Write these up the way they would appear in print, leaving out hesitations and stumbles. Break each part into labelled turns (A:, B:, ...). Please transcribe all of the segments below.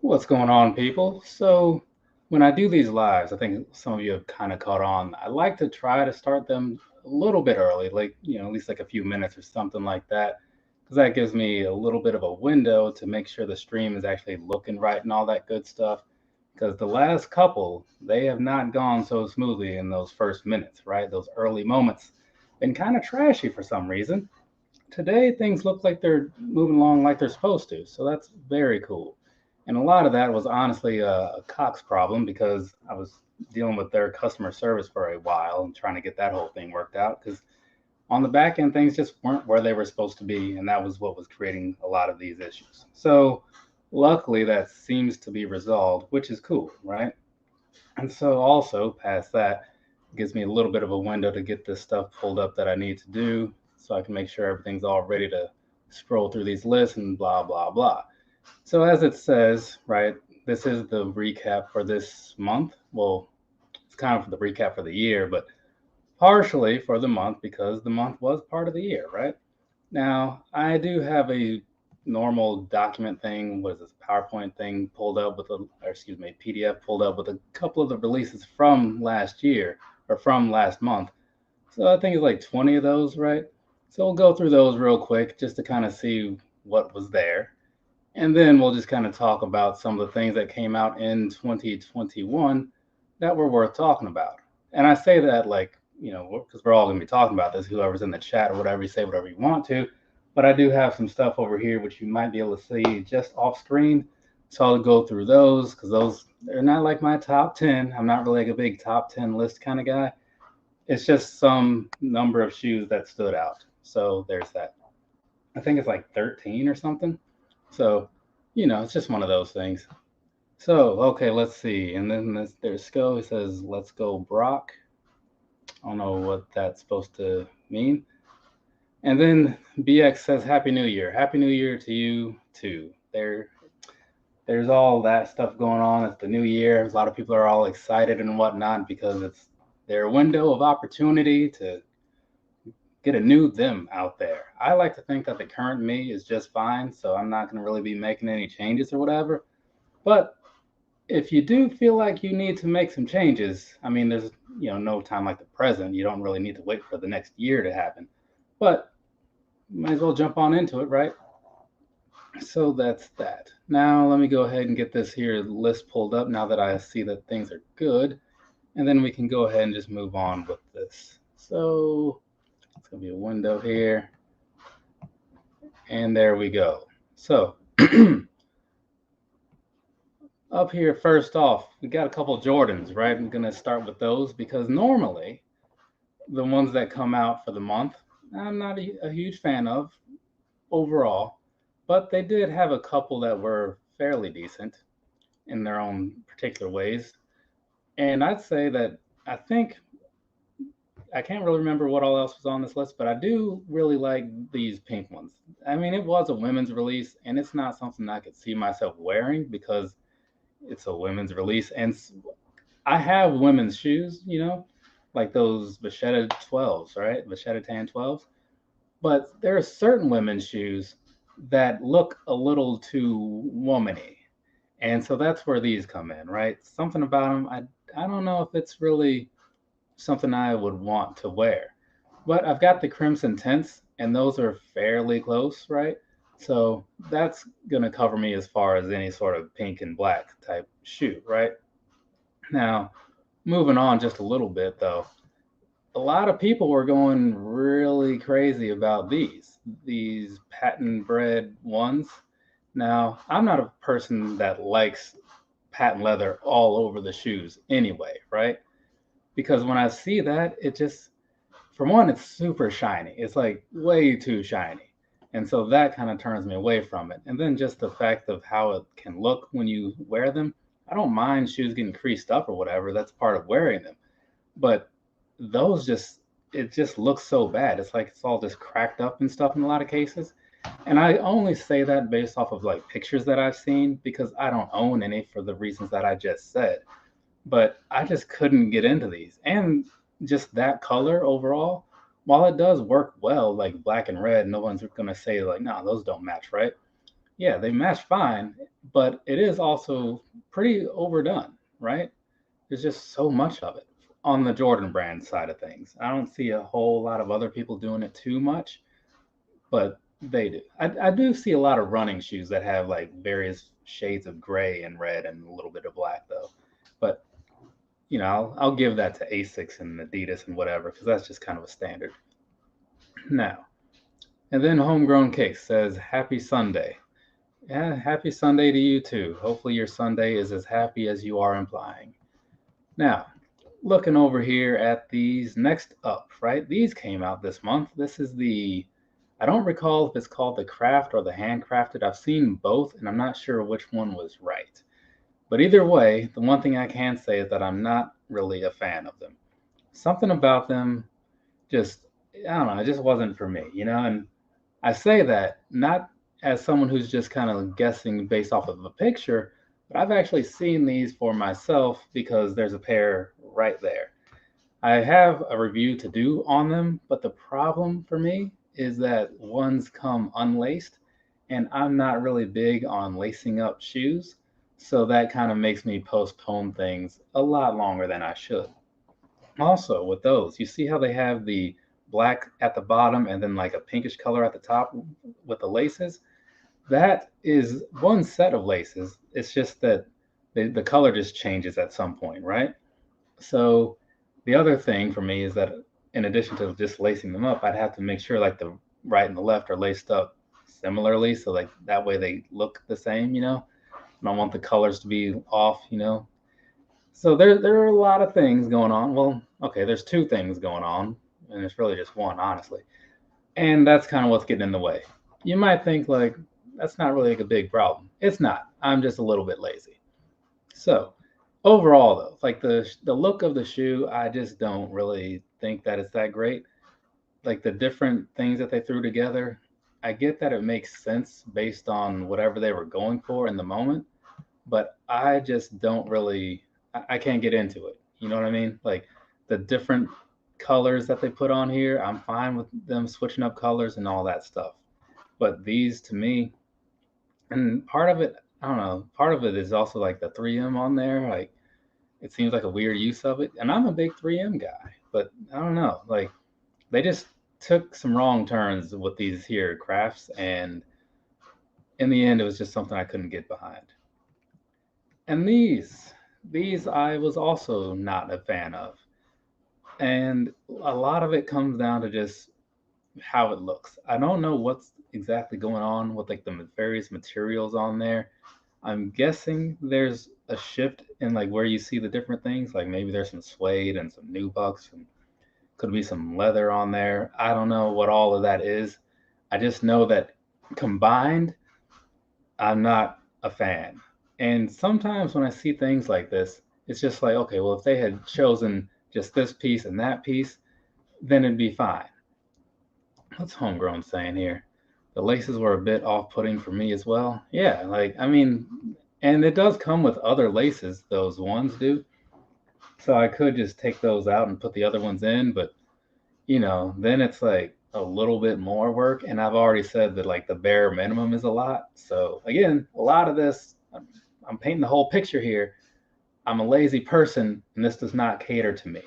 A: What's going on, people? So, when I do these lives, I think some of you have kind of caught on. I like to try to start them a little bit early, like, at least like a few minutes or something like that, because that gives me a little bit of a window to make sure the stream is actually looking right and all that good stuff. Because the last couple, they have not gone so smoothly in those first minutes, right? Those early moments been kind of trashy for some reason. Today things look like they're moving along like they're supposed to, so that's very cool. And a lot of that was honestly a Cox problem because I was dealing with their customer service for a while and trying to get that whole thing worked out because on the back end things just weren't where they were supposed to be, and that was what was creating a lot of these issues. So luckily that seems to be resolved, which is cool, right? And so also past that gives me a little bit of a window to get this stuff pulled up that I need to do so I can make sure everything's all ready to scroll through these lists and blah blah blah. So as it says, right, this is the recap for this month. Well, it's kind of the recap for the year, but partially for the month because the month was part of the year, right? Now, I do have a normal document thing, what is this, PowerPoint thing pulled up with a, or excuse me, PDF pulled up with a couple of the releases from last year or from last month. So I think it's like 20 of those, right? So we'll go through those real quick just to kind of see what was there. And then we'll just kind of talk about some of the things that came out in 2021 that were worth talking about. And I say that like, because we're all going to be talking about this, whoever's in the chat or whatever, you say whatever you want to. But I do have some stuff over here which you might be able to see just off screen. So I'll go through those because they're not like my top 10. I'm not really like a big top 10 list kind of guy. It's just some number of shoes that stood out. So there's that. I think it's like 13 or something. So, it's just one of those things. So, okay, let's see. And then there's Sco. He says, let's go, Brock. I don't know what that's supposed to mean. And then BX says, Happy New Year. Happy New Year to you, too. There's all that stuff going on. It's the new year. A lot of people are all excited and whatnot because it's their window of opportunity to get a new them out there. I like to think that the current me is just fine, so I'm not going to really be making any changes or whatever. But if you do feel like you need to make some changes, I mean, there's no time like the present. You don't really need to wait for the next year to happen, but you might as well jump on into it, right? So that's that. Now let me go ahead and get this here list pulled up now that I see that things are good, and then we can go ahead and just move on with this. So it's gonna be a window here, and there we go. So up here, first off, we got a couple Jordans, right? I'm gonna start with those because normally the ones that come out for the month, I'm not a huge fan of overall, but they did have a couple that were fairly decent in their own particular ways. And I'd say that I think I can't really remember what all else was on this list, but I do really like these pink ones. I mean, it was a women's release, and it's not something I could see myself wearing because it's a women's release, and I have women's shoes, like those Vachetta 12s, right? Vachetta Tan 12s. But there are certain women's shoes that look a little too womany. And so that's where these come in, right? Something about them, I don't know if it's really something I would want to wear. But I've got the Crimson Tints, and those are fairly close, right? So that's going to cover me as far as any sort of pink and black type shoe, right? Now, moving on just a little bit though, a lot of people were going really crazy about these patent bred ones. Now, I'm not a person that likes patent leather all over the shoes anyway, right? Because when I see that, it just, for one, it's super shiny. It's like way too shiny. And so that kind of turns me away from it. And then just the fact of how it can look when you wear them. I don't mind shoes getting creased up or whatever. That's part of wearing them. But those just, it just looks so bad. It's like it's all just cracked up and stuff in a lot of cases. And I only say that based off of like pictures that I've seen because I don't own any for the reasons that I just said. But I just couldn't get into these. And just that color overall, while it does work well, like black and red, no one's going to say like, no, those don't match, right? Yeah, they match fine, but it is also pretty overdone, right? There's just so much of it on the Jordan brand side of things. I don't see a whole lot of other people doing it too much, but they do. I do see a lot of running shoes that have like various shades of gray and red and a little bit of black though. But I'll give that to Asics and Adidas and whatever because that's just kind of a standard. Now, and then Homegrown Kicks says Happy Sunday. Yeah, happy Sunday to you too. Hopefully your Sunday is as happy as you are implying. Now, looking over here at these next up, right? These came out this month. This is I don't recall if it's called the craft or the handcrafted. I've seen both and I'm not sure which one was right. But either way, the one thing I can say is that I'm not really a fan of them. Something about them just, I don't know, it just wasn't for me, And I say that not as someone who's just kind of guessing based off of a picture, but I've actually seen these for myself because there's a pair right there. I have a review to do on them, but the problem for me is that ones come unlaced, and I'm not really big on lacing up shoes, so that kind of makes me postpone things a lot longer than I should. Also, with those, you see how they have the black at the bottom and then like a pinkish color at the top with the laces? That is one set of laces. It's just that the color just changes at some point, right? So the other thing for me is that in addition to just lacing them up, I'd have to make sure like the right and the left are laced up similarly. So like that way they look the same. I don't want the colors to be off. So there are a lot of things going on. Well, okay, there's two things going on, and it's really just one, honestly. And that's kind of what's getting in the way. You might think like that's not really like a big problem. It's not. I'm just a little bit lazy. So overall, though, like the look of the shoe, I just don't really think that it's that great. Like the different things that they threw together, I get that it makes sense based on whatever they were going for in the moment, but I just don't really. I can't get into it. You know what I mean? Like the different colors that they put on here, I'm fine with them switching up colors and all that stuff. But these to me, and part of it, I don't know, part of it is also like the 3M on there. Like it seems like a weird use of it. And I'm a big 3M guy, but I don't know. Like they just took some wrong turns with these here crafts. And in the end, it was just something I couldn't get behind. And these I was also not a fan of. And a lot of it comes down to just how it looks. I don't know what's exactly going on with like the various materials on there. I'm guessing there's a shift in like where you see the different things. Like maybe there's some suede and some nubucks and could be some leather on there. I don't know what all of that is. I just know that combined, I'm not a fan. And sometimes when I see things like this, it's just like, okay, well, if they had chosen just this piece and that piece, then it'd be fine. What's Homegrown saying here? The laces were a bit off-putting for me as well. Yeah, like I mean, and it does come with other laces, those ones do. So I could just take those out and put the other ones in, but then it's like a little bit more work. And I've already said that like the bare minimum is a lot. So again, a lot of this, I'm painting the whole picture here. I'm a lazy person and this does not cater to me,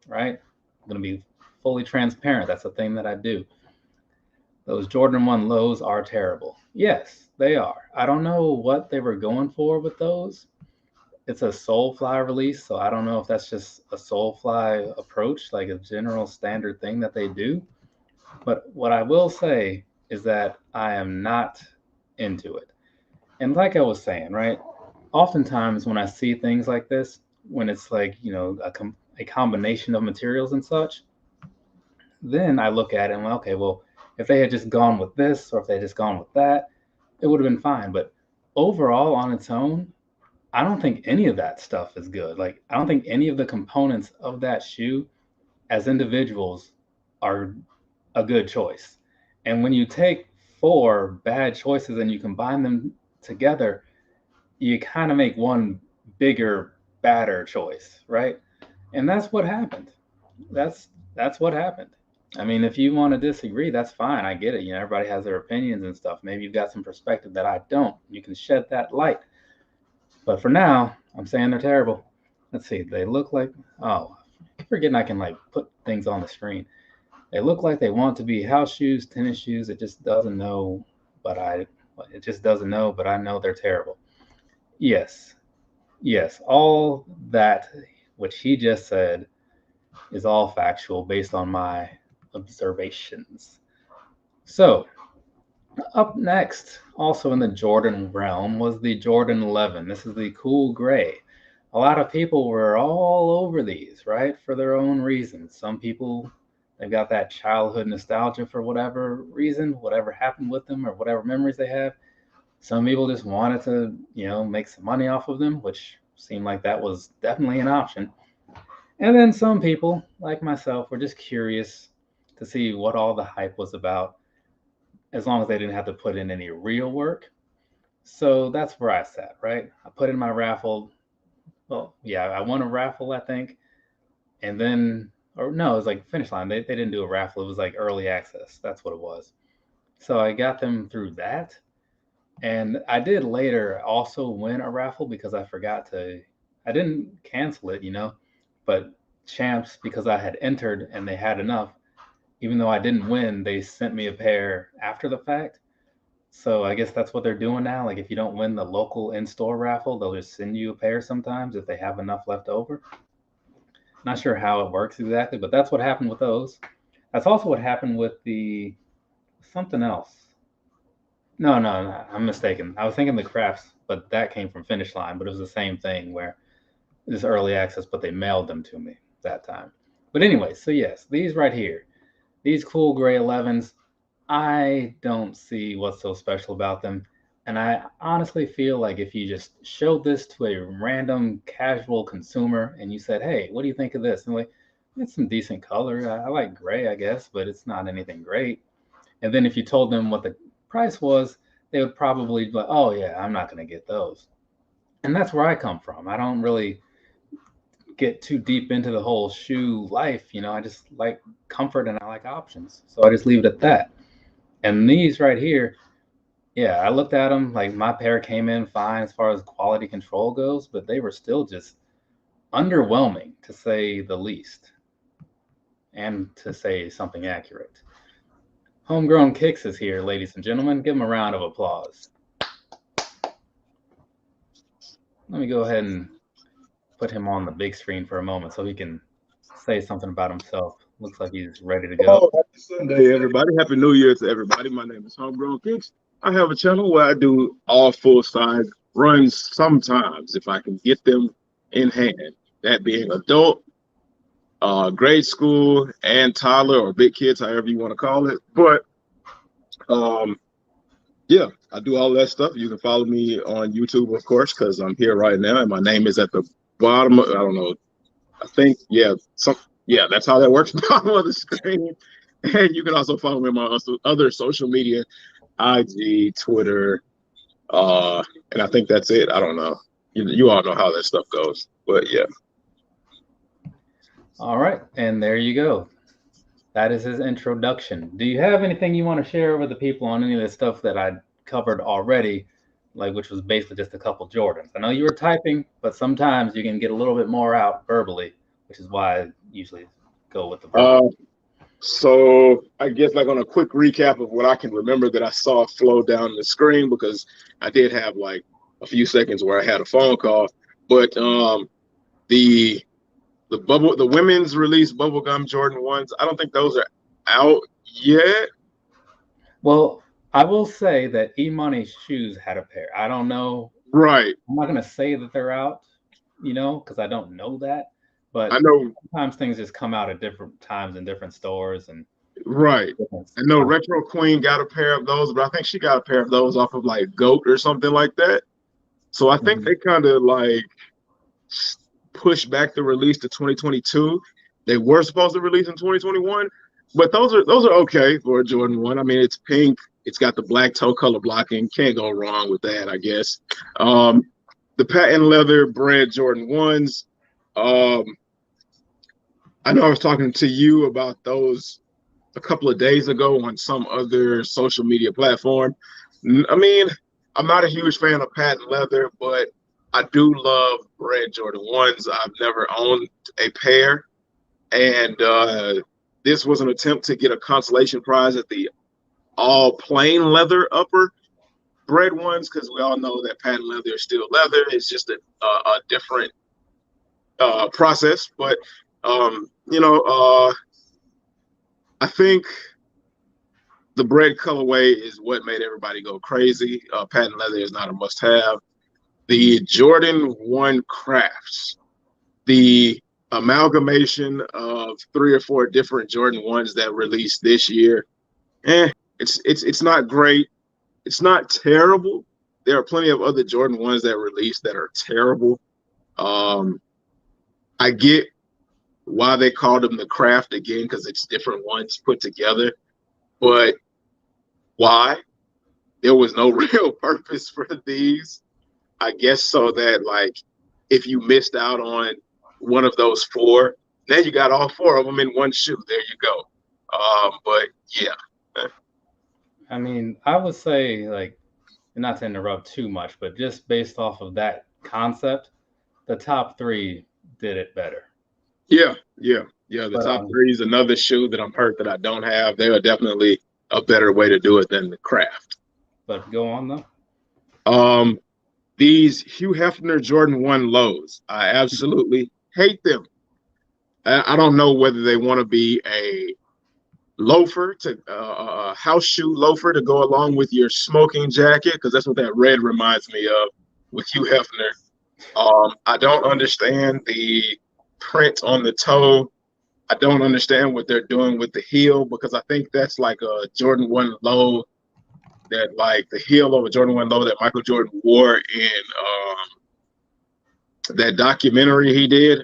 A: right? I'm going to be fully transparent. That's the thing that I do. Those Jordan 1 lows are terrible. Yes, they are. I don't know what they were going for with those. It's a Soulfly release, so I don't know if that's just a Soulfly approach, like a general standard thing that they do. But what I will say is that I am not into it. And like I was saying, right? Oftentimes when I see things like this, when it's like, a combination of materials and such, then I look at it and well, okay, well, if they had just gone with this or if they had just gone with that, it would have been fine. But overall, on its own, I don't think any of that stuff is good. Like, I don't think any of the components of that shoe as individuals are a good choice. And when you take four bad choices and you combine them together, you kind of make one bigger, badder choice, right? And that's what happened. That's what happened. I mean, if you want to disagree, that's fine. I get it. You know, everybody has their opinions and stuff. Maybe you've got some perspective that I don't. You can shed that light. But for now, I'm saying they're terrible. Let's see. They look like, oh, I'm forgetting I can like put things on the screen. They look like they want to be house shoes, tennis shoes. It just doesn't know, but I, it just doesn't know, but I know they're terrible. Yes, yes. All that which he just said is all factual based on my observations. So, up next, also in the Jordan realm, was the Jordan 11. This is the cool gray. A lot of people were all over these, right? For their own reasons. Some people, they've got that childhood nostalgia for whatever reason, whatever happened with them, or whatever memories they have. Some people just wanted to, make some money off of them, which seemed like that was definitely an option. And then some people, like myself, were just curious to see what all the hype was about, as long as they didn't have to put in any real work. So that's where I sat, right? I put in my raffle. Well, yeah, I won a raffle, I think. And then, or no, it was like finish line. They didn't do a raffle. It was like early access. That's what it was. So I got them through that. And I did later also win a raffle because I forgot to, I didn't cancel it, but Champs, because I had entered and they had enough, even though I didn't win, they sent me a pair after the fact. So I guess that's what they're doing now. Like if you don't win the local in-store raffle, they'll just send you a pair sometimes if they have enough left over. Not sure how it works exactly, but that's what happened with those. That's also what happened with the something else. No, no, no, I'm mistaken. I was thinking the crafts, but that came from Finish Line, but it was the same thing where this early access, but they mailed them to me that time. But anyway, so yes, these right here, these cool gray 11s, I don't see what's so special about them. And I honestly feel like if you just showed this to a random casual consumer and you said, hey, what do you think of this? And like, it's some decent color. I like gray, I guess, but it's not anything great. And then if you told them what the price was, they would probably be like, oh, yeah, I'm not going to get those. And that's where I come from. I don't really get too deep into the whole shoe life. I just like comfort and I like options. So I just leave it at that. And these right here, yeah, I looked at them like my pair came in fine as far as quality control goes, but they were still just underwhelming to say the least and to say something accurate. Homegrown Kicks is here, ladies and gentlemen. Give him a round of applause. Let me go ahead and put him on the big screen for a moment so he can say something about himself. Looks like he's ready to go.
B: Oh, happy Sunday, everybody. Happy New Year to everybody. My name is HomeGrown Kicks. I have a channel where I do all full-size runs sometimes if I can get them in hand. That being adult, grade school, and toddler or big kids, however you want to call it. But yeah, I do all that stuff. You can follow me on YouTube, of course, because I'm here right now, and my name is at the bottom. I don't know. I think, yeah, that's how that works. Bottom of the screen. And you can also follow me on my other social media, IG, Twitter, and I think that's it. I don't know. You all know how that stuff goes, but yeah.
A: All right, and there you go. That is his introduction. Do you have anything you want to share with the people on any of the stuff that I covered already, like which was basically just a couple Jordans? I know you were typing, but sometimes you can get a little bit more out verbally, which is why I usually go with the verbal.
B: So I guess like on a quick recap of what I can remember that I saw flow down the screen, because I did have like a few seconds where I had a phone call, but the women's release bubblegum Jordan 1s, I don't think those are out yet.
A: Well, I will say that E-Money's shoes had a pair. I don't know.
B: Right.
A: I'm not going to say that they're out, because I don't know that. But
B: I know
A: sometimes things just come out at different times in different stores. And
B: right. I know Retro Queen got a pair of those, but I think she got a pair of those off of like GOAT or something like that. So I think they kind of like pushed back the release to 2022. They were supposed to release in 2021, but those are okay for a Jordan 1. I mean, it's pink. It's got the black toe color blocking. Can't go wrong with that, I guess. The patent leather brand Jordan 1s. I know I was talking to you about those a couple of days ago on some other social media platform. I mean, I'm not a huge fan of patent leather, but I do love red Jordan 1s. I've never owned a pair, and this was an attempt to get a consolation prize at the all plain leather upper bred ones, because we all know that patent leather is still leather. It's just a different process. But I think the bread colorway is what made everybody go crazy. Patent leather is not a must-have. The Jordan 1 Crafts, the amalgamation of 3 or 4 different Jordan 1s that released this year, it's not great. It's not terrible. There are plenty of other Jordan 1s that released that are terrible. I get why they called them the craft again, because it's different ones put together. But why? There was no real purpose for these. I guess so that, like, if you missed out on one of those 4, then you got all 4 of them in one shoe. There you go. But yeah.
A: I mean, I would say, like, not to interrupt too much, but just based off of that concept, the top 3 did it better.
B: Yeah. The top 3 is another shoe that I'm hurt that I don't have. They are definitely a better way to do it than the craft.
A: But go on though.
B: These Hugh Hefner Jordan 1 lows, I absolutely hate them. I don't know whether they want to be a loafer, to a house shoe loafer to go along with your smoking jacket, because that's what that red reminds me of with Hugh Hefner. I don't understand the print on the toe. I don't understand what they're doing with the heel, because I think that's like a Jordan 1 low, that like the heel of a Jordan 1 low that Michael Jordan wore in that documentary he did.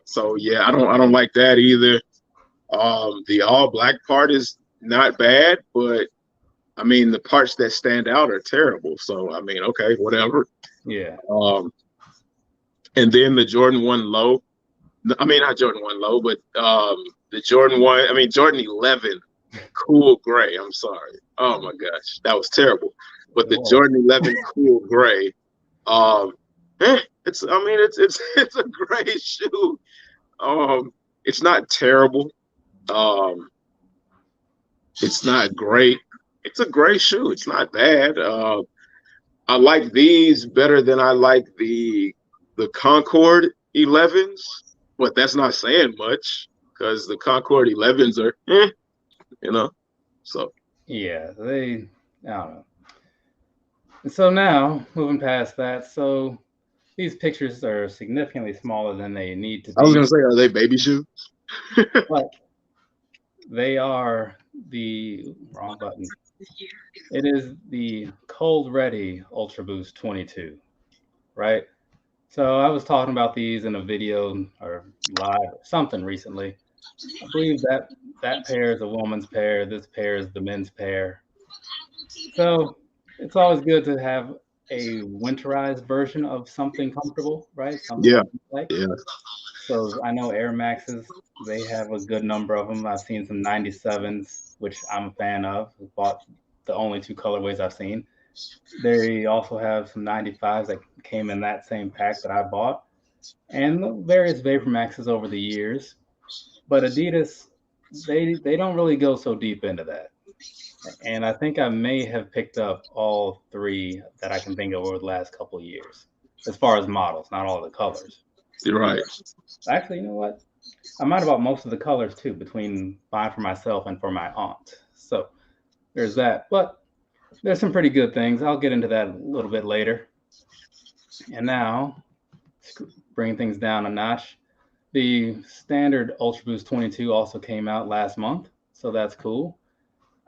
B: So yeah, I don't like that either. The all black part is not bad, but I mean, the parts that stand out are terrible. So I mean, okay, whatever.
A: Yeah.
B: And then the Jordan 1 low. I mean, not Jordan 1 low, but the Jordan 1, I mean, Jordan 11 cool gray. I'm sorry. Oh my gosh, that was terrible. But the Jordan 11 cool gray, it's a gray shoe. It's not terrible. It's not great. It's a gray shoe. It's not bad. I like these better than I like the Concord 11s, but that's not saying much, because the Concord 11s are, so.
A: Yeah, I don't know. And so now, moving past that, so these pictures are significantly smaller than they need to be.
B: I was going to say, are they baby shoes?
A: But they are the wrong button. It is the Cold Ready Ultra Boost 22, right? So I was talking about these in a video or live or something recently. I believe that pair is a woman's pair. This pair is the men's pair. So it's always good to have a winterized version of something comfortable, right? Something
B: yeah.
A: So I know Air Maxes, they have a good number of them. I've seen some 97s, which I'm a fan of. I bought the only 2 colorways I've seen. They also have some 95s that came in that same pack that I bought, and the various Vapor Maxes over the years. But Adidas, they don't really go so deep into that. And I think I may have picked up all 3 that I can think of over the last couple of years, as far as models, not all the colors.
B: You're right.
A: Actually, you know what? I might have bought most of the colors too, between buying for myself and for my aunt. So there's that. But there's some pretty good things. I'll get into that a little bit later. And now, bringing things down a notch, the standard Ultra Boost 22 also came out last month, so that's cool.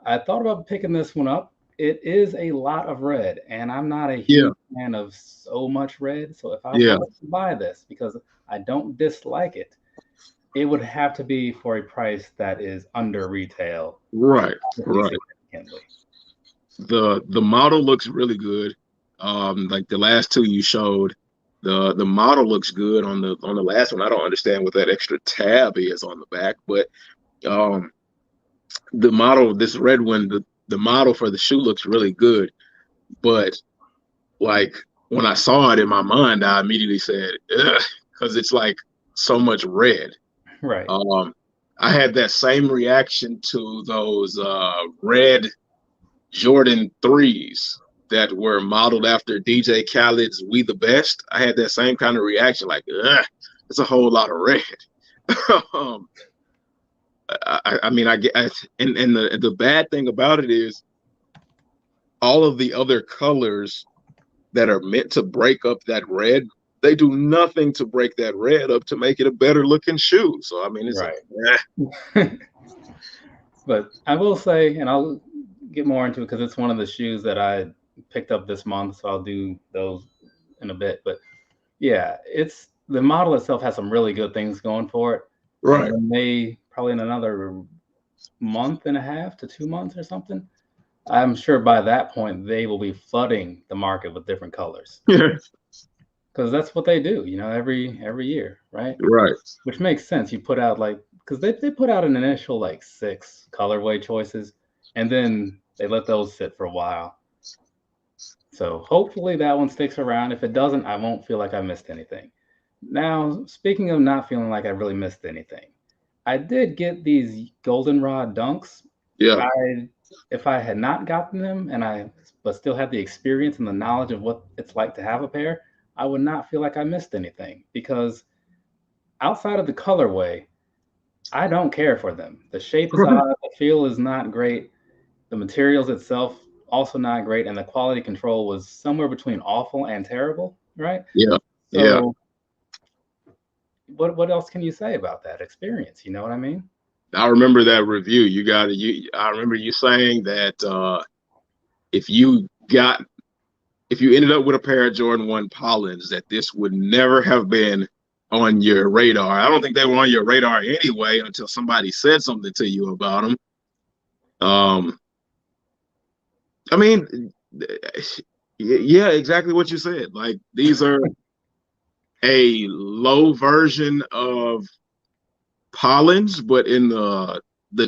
A: I thought about picking this one up. It is a lot of red, and I'm not a huge fan of so much red. So if I was to buy this, because I don't dislike it, it would have to be for a price that is under retail.
B: Right. The model looks really good. Like the last 2 you showed, the model looks good. On the last one, I don't understand what that extra tab is on the back, but the model, this red one, the model for the shoe looks really good, but like when I saw it in my mind, I immediately said, because it's like so much red.
A: Right.
B: I had that same reaction to those red Jordan 3s that were modeled after DJ Khaled's "We the Best." I had that same kind of reaction, like, it's a whole lot of red. um, I mean, I get, and the bad thing about it is all of the other colors that are meant to break up that red, they do nothing to break that red up to make it a better looking shoe. So I mean, it's
A: right. But I will say, and I'll get more into it because it's one of the shoes that I picked up this month, so I'll do those in a bit. But yeah, it's the model itself has some really good things going for it. And
B: right.
A: then they probably in another month and a half to 2 months or something, I'm sure by that point they will be flooding the market with different colors because that's what they do, every year, right?
B: Right.
A: Which makes sense. You put out like because they put out an initial like 6 colorway choices, and then they let those sit for a while. So hopefully that one sticks around. If it doesn't, I won't feel like I missed anything. Now, speaking of not feeling like I really missed anything, I did get these goldenrod dunks.
B: Yeah.
A: If I had not gotten them but still had the experience and the knowledge of what it's like to have a pair, I would not feel like I missed anything because outside of the colorway, I don't care for them. The shape is odd, the feel is not great, the materials itself also not great, and the quality control was somewhere between awful and terrible, right?
B: Yeah. Yeah.
A: So what else can you say about that experience? You know what I mean?
B: I remember that review. I remember you saying that if you ended up with a pair of Jordan 1 Pollins, that this would never have been on your radar. I don't think they were on your radar anyway until somebody said something to you about them. I mean, yeah, exactly what you said. Like these are a low version of Pollins, but in the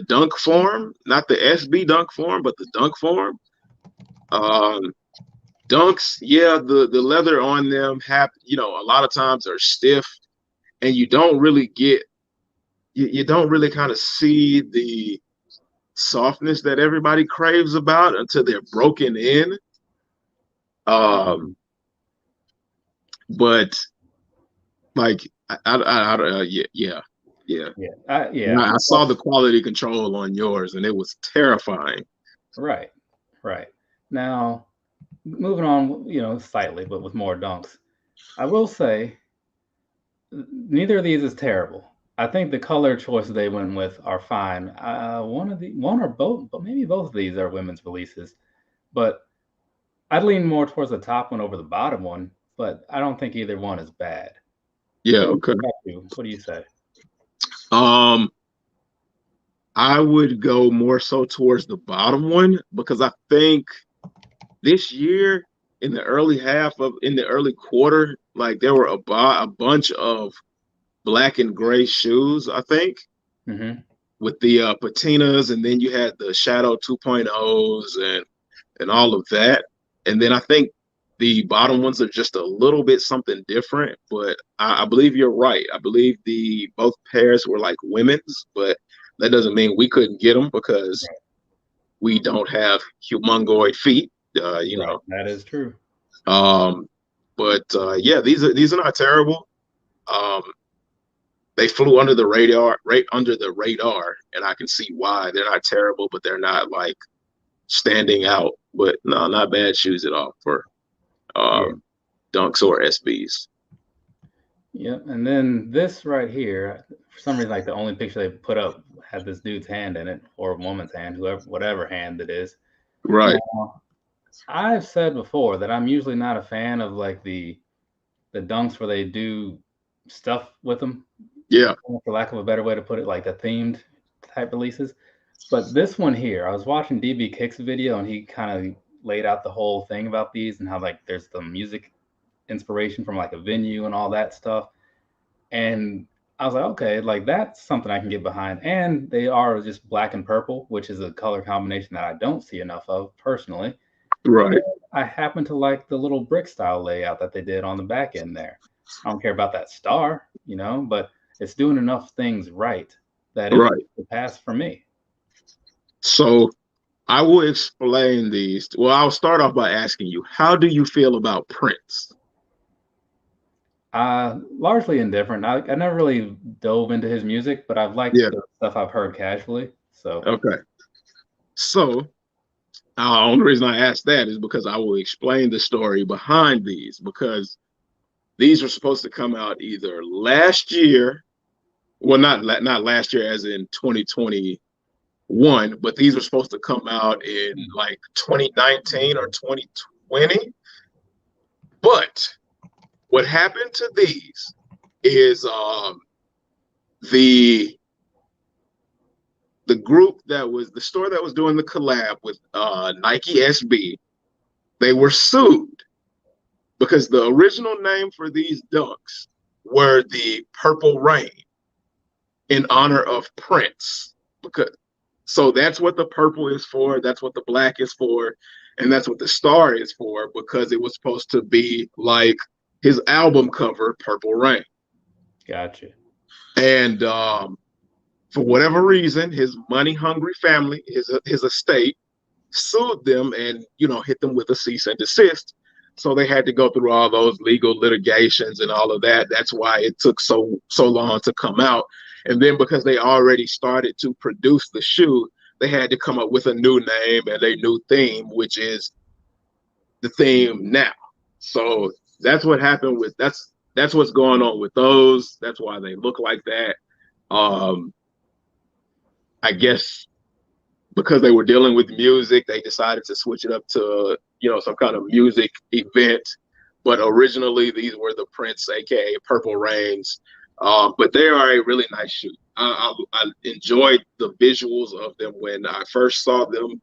B: dunk form, not the SB dunk form, but the dunk form. Dunks, yeah, the leather on them have, a lot of times are stiff, and you don't really kind of see the softness that everybody craves about until they're broken in. But like, yeah. I saw the quality control on yours, and it was terrifying.
A: Right. Now, moving on, slightly, but with more dunks. I will say, neither of these is terrible. I think the color choices they went with are fine. One or both, but maybe both of these are women's releases. But I'd lean more towards the top one over the bottom one. But I don't think either one is bad.
B: Yeah. Okay.
A: What do you say?
B: I would go more so towards the bottom one because I think this year in the early quarter, like there were a bunch of black and gray shoes, I think, with the patinas, and then you had the Shadow 2.0s and all of that. And then I think the bottom ones are just a little bit something different, but I believe you're right. I believe both pairs were like women's, but that doesn't mean we couldn't get them because we don't have humongoid feet. Know
A: that is true.
B: But yeah, these are not terrible. They flew under the radar, and I can see why they're not terrible, but they're not like standing out. But no, not bad shoes at all for dunks or SBs.
A: Yeah, and then this right here, for some reason, like the only picture they put up had this dude's hand in it, or a woman's hand, whatever hand it is.
B: Right.
A: I've said before that I'm usually not a fan of like the dunks where they do stuff with them.
B: Yeah.
A: For lack of a better way to put it, like the themed type releases. But this one here, I was watching DB Kicks video, and he kind of laid out the whole thing about these and how like there's the music inspiration from like a venue and all that stuff. And I was like, okay, like that's something I can get behind. And they are just black and purple, which is a color combination that I don't see enough of personally. And then
B: Right,
A: I happen to like the little brick style layout that they did on the back end there. I don't care about that star, but it's doing enough things right that it
B: right.
A: was the pass for me.
B: So I will explain these. Well, I'll start off by asking you, how do you feel about Prince?
A: Largely indifferent. I never really dove into his music, but I've liked
B: Yeah.
A: the stuff I've heard casually. So
B: Okay. So only reason I asked that is because I will explain the story behind these, because these were supposed to come out either last year, well, not last year as in 2021, but these were supposed to come out in like 2019 or 2020. But what happened to these is the the group that was the store that was doing the collab with Nike SB, they were sued because the original name for these dunks were the Purple Rain in honor of Prince. Because so that's what the purple is for, that's what the black is for, and that's what the star is for, because it was supposed to be like his album cover, Purple Rain.
A: gotcha.
B: And for whatever reason, his money hungry family, his estate, sued them and hit them with a cease and desist. So they had to go through all those legal litigations and all of that. That's why it took so long to come out. And then because they already started to produce the shoe, they had to come up with a new name and a new theme, which is the theme now. So that's what happened with that's what's going on with those. That's why they look like that. Um, I guess because they were dealing with music, they decided to switch it up to some kind of music event. But originally, these were the Prince, aka Purple Rains. But they are a really nice shoe. I enjoyed the visuals of them when I first saw them,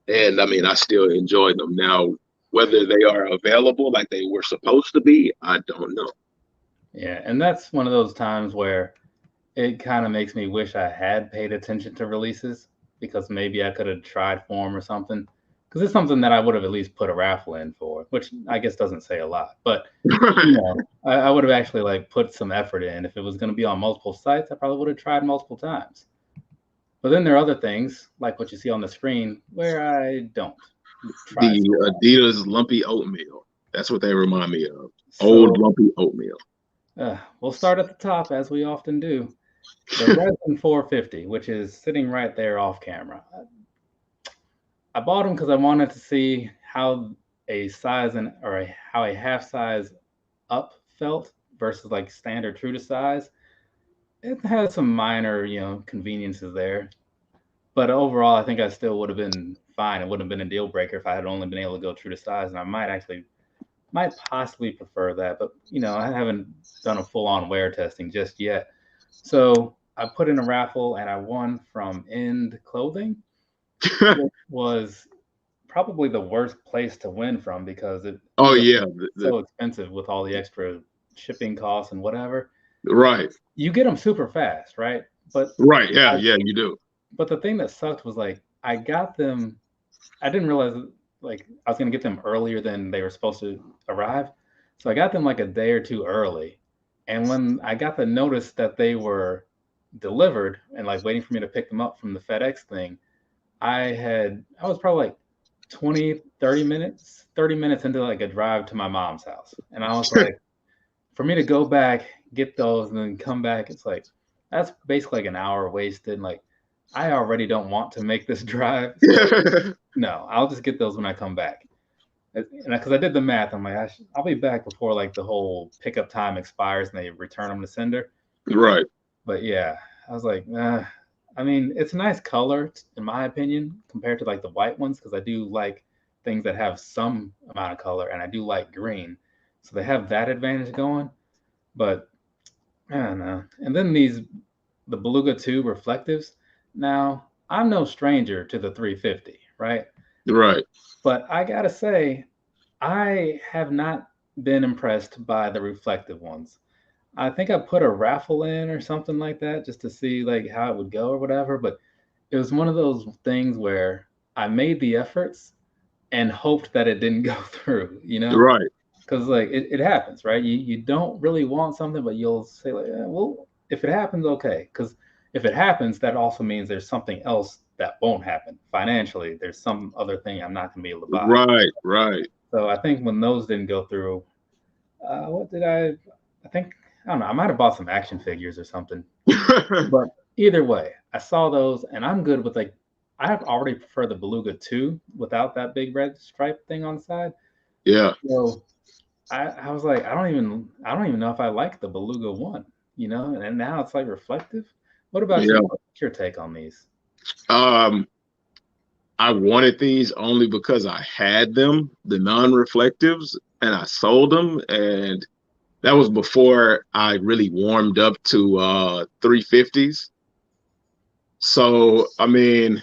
B: and I mean, I still enjoy them now. Whether they are available like they were supposed to be, I don't know.
A: Yeah, and that's one of those times where it kind of makes me wish I had paid attention to releases because maybe I could have tried for them or something. Because it's something that I would have at least put a raffle in for, which I guess doesn't say a lot. But I would have actually like put some effort in. If it was going to be on multiple sites, I probably would have tried multiple times. But then there are other things like what you see on the screen where I don't try
B: The
A: so hard.
B: Adidas lumpy oatmeal. That's what they remind me of. Old
A: So
B: lumpy oatmeal.
A: we'll start at the top as we often do. The Resin 450, which is sitting right there off camera. I bought them because I wanted to see how a size how a half size up felt versus like standard true to size. It has some minor, conveniences there, but overall, I think I still would have been fine. It wouldn't have been a deal breaker if I had only been able to go true to size, and I might possibly prefer that, but I haven't done a full on wear testing just yet. So I put in a raffle and I won from End Clothing, which was probably the worst place to win from because it
B: Oh
A: ended up
B: yeah,
A: being so expensive with all the extra shipping costs and whatever.
B: right,
A: You get them super fast, right? But
B: right. Yeah,
A: I,
B: yeah, you do.
A: but the thing that sucked was like I got them. I didn't realize like I was gonna get them earlier than they were supposed to arrive, so I got them like a day or two early. And when I got the notice that they were delivered and like waiting for me to pick them up from the FedEx thing, I was probably like 20, 30 minutes into like a drive to my mom's house. And I was like, for me to go back, get those, and then come back, it's like that's basically like an hour wasted. And like I already don't want to make this drive. So no, I'll just get those when I come back. And because I did the math, I'm like, I'll be back before like the whole pickup time expires and they return them to sender.
B: Right,
A: But yeah, I was like, I mean, it's a nice color in my opinion compared to like the white ones because I do like things that have some amount of color and I do like green, so they have that advantage going. But I don't know. And then the Beluga 2 reflectives. Now I'm no stranger to the 350, right?
B: right.
A: But I gotta say, I have not been impressed by the reflective ones. I think I put a raffle in or something like that just to see like how it would go or whatever. But it was one of those things where I made the efforts and hoped that it didn't go through, you know?
B: Right.
A: Because like it happens, right? You don't really want something, but you'll say like, well, if it happens, okay. Because if it happens, that also means there's something else that won't happen financially. There's some other thing I'm not gonna be able to buy.
B: Right. Right.
A: So I think when those didn't go through, what did I? I think I don't know. I might have bought some action figures or something. But either way, I saw those, and I'm good with like. I have already prefer the Beluga 2 without that big red stripe thing on the side.
B: Yeah.
A: So I was like, I don't even know if I like the Beluga 1, you know, and now it's like reflective. What about
B: Yeah.
A: you? What's your take on these?
B: Um, I wanted these only because I had them, the non-reflectives, and I sold them, and that was before I really warmed up to 350s. So, I mean,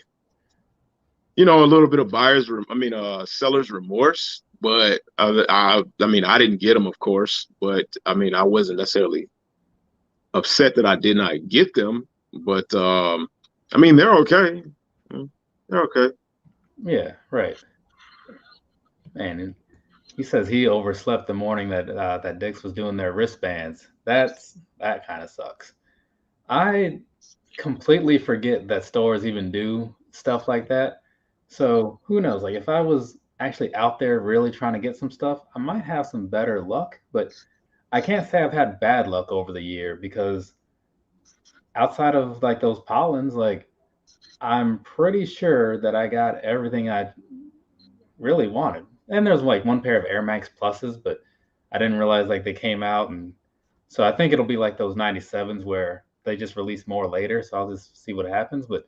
B: a little bit of seller's remorse, but I mean, I didn't get them, of course, but I mean, I wasn't necessarily upset that I did not get them, but I mean, they're okay. They're okay.
A: Yeah, right. And he says he overslept the morning that Dix was doing their wristbands. That kind of sucks. I completely forget that stores even do stuff like that. So who knows? Like if I was actually out there really trying to get some stuff, I might have some better luck. But I can't say I've had bad luck over the year because outside of like those pollens, like I'm pretty sure that I got everything I really wanted. And there's like one pair of Air Max Pluses, but I didn't realize like they came out, and so I think it'll be like those 97s where they just release more later. So I'll just see what happens. But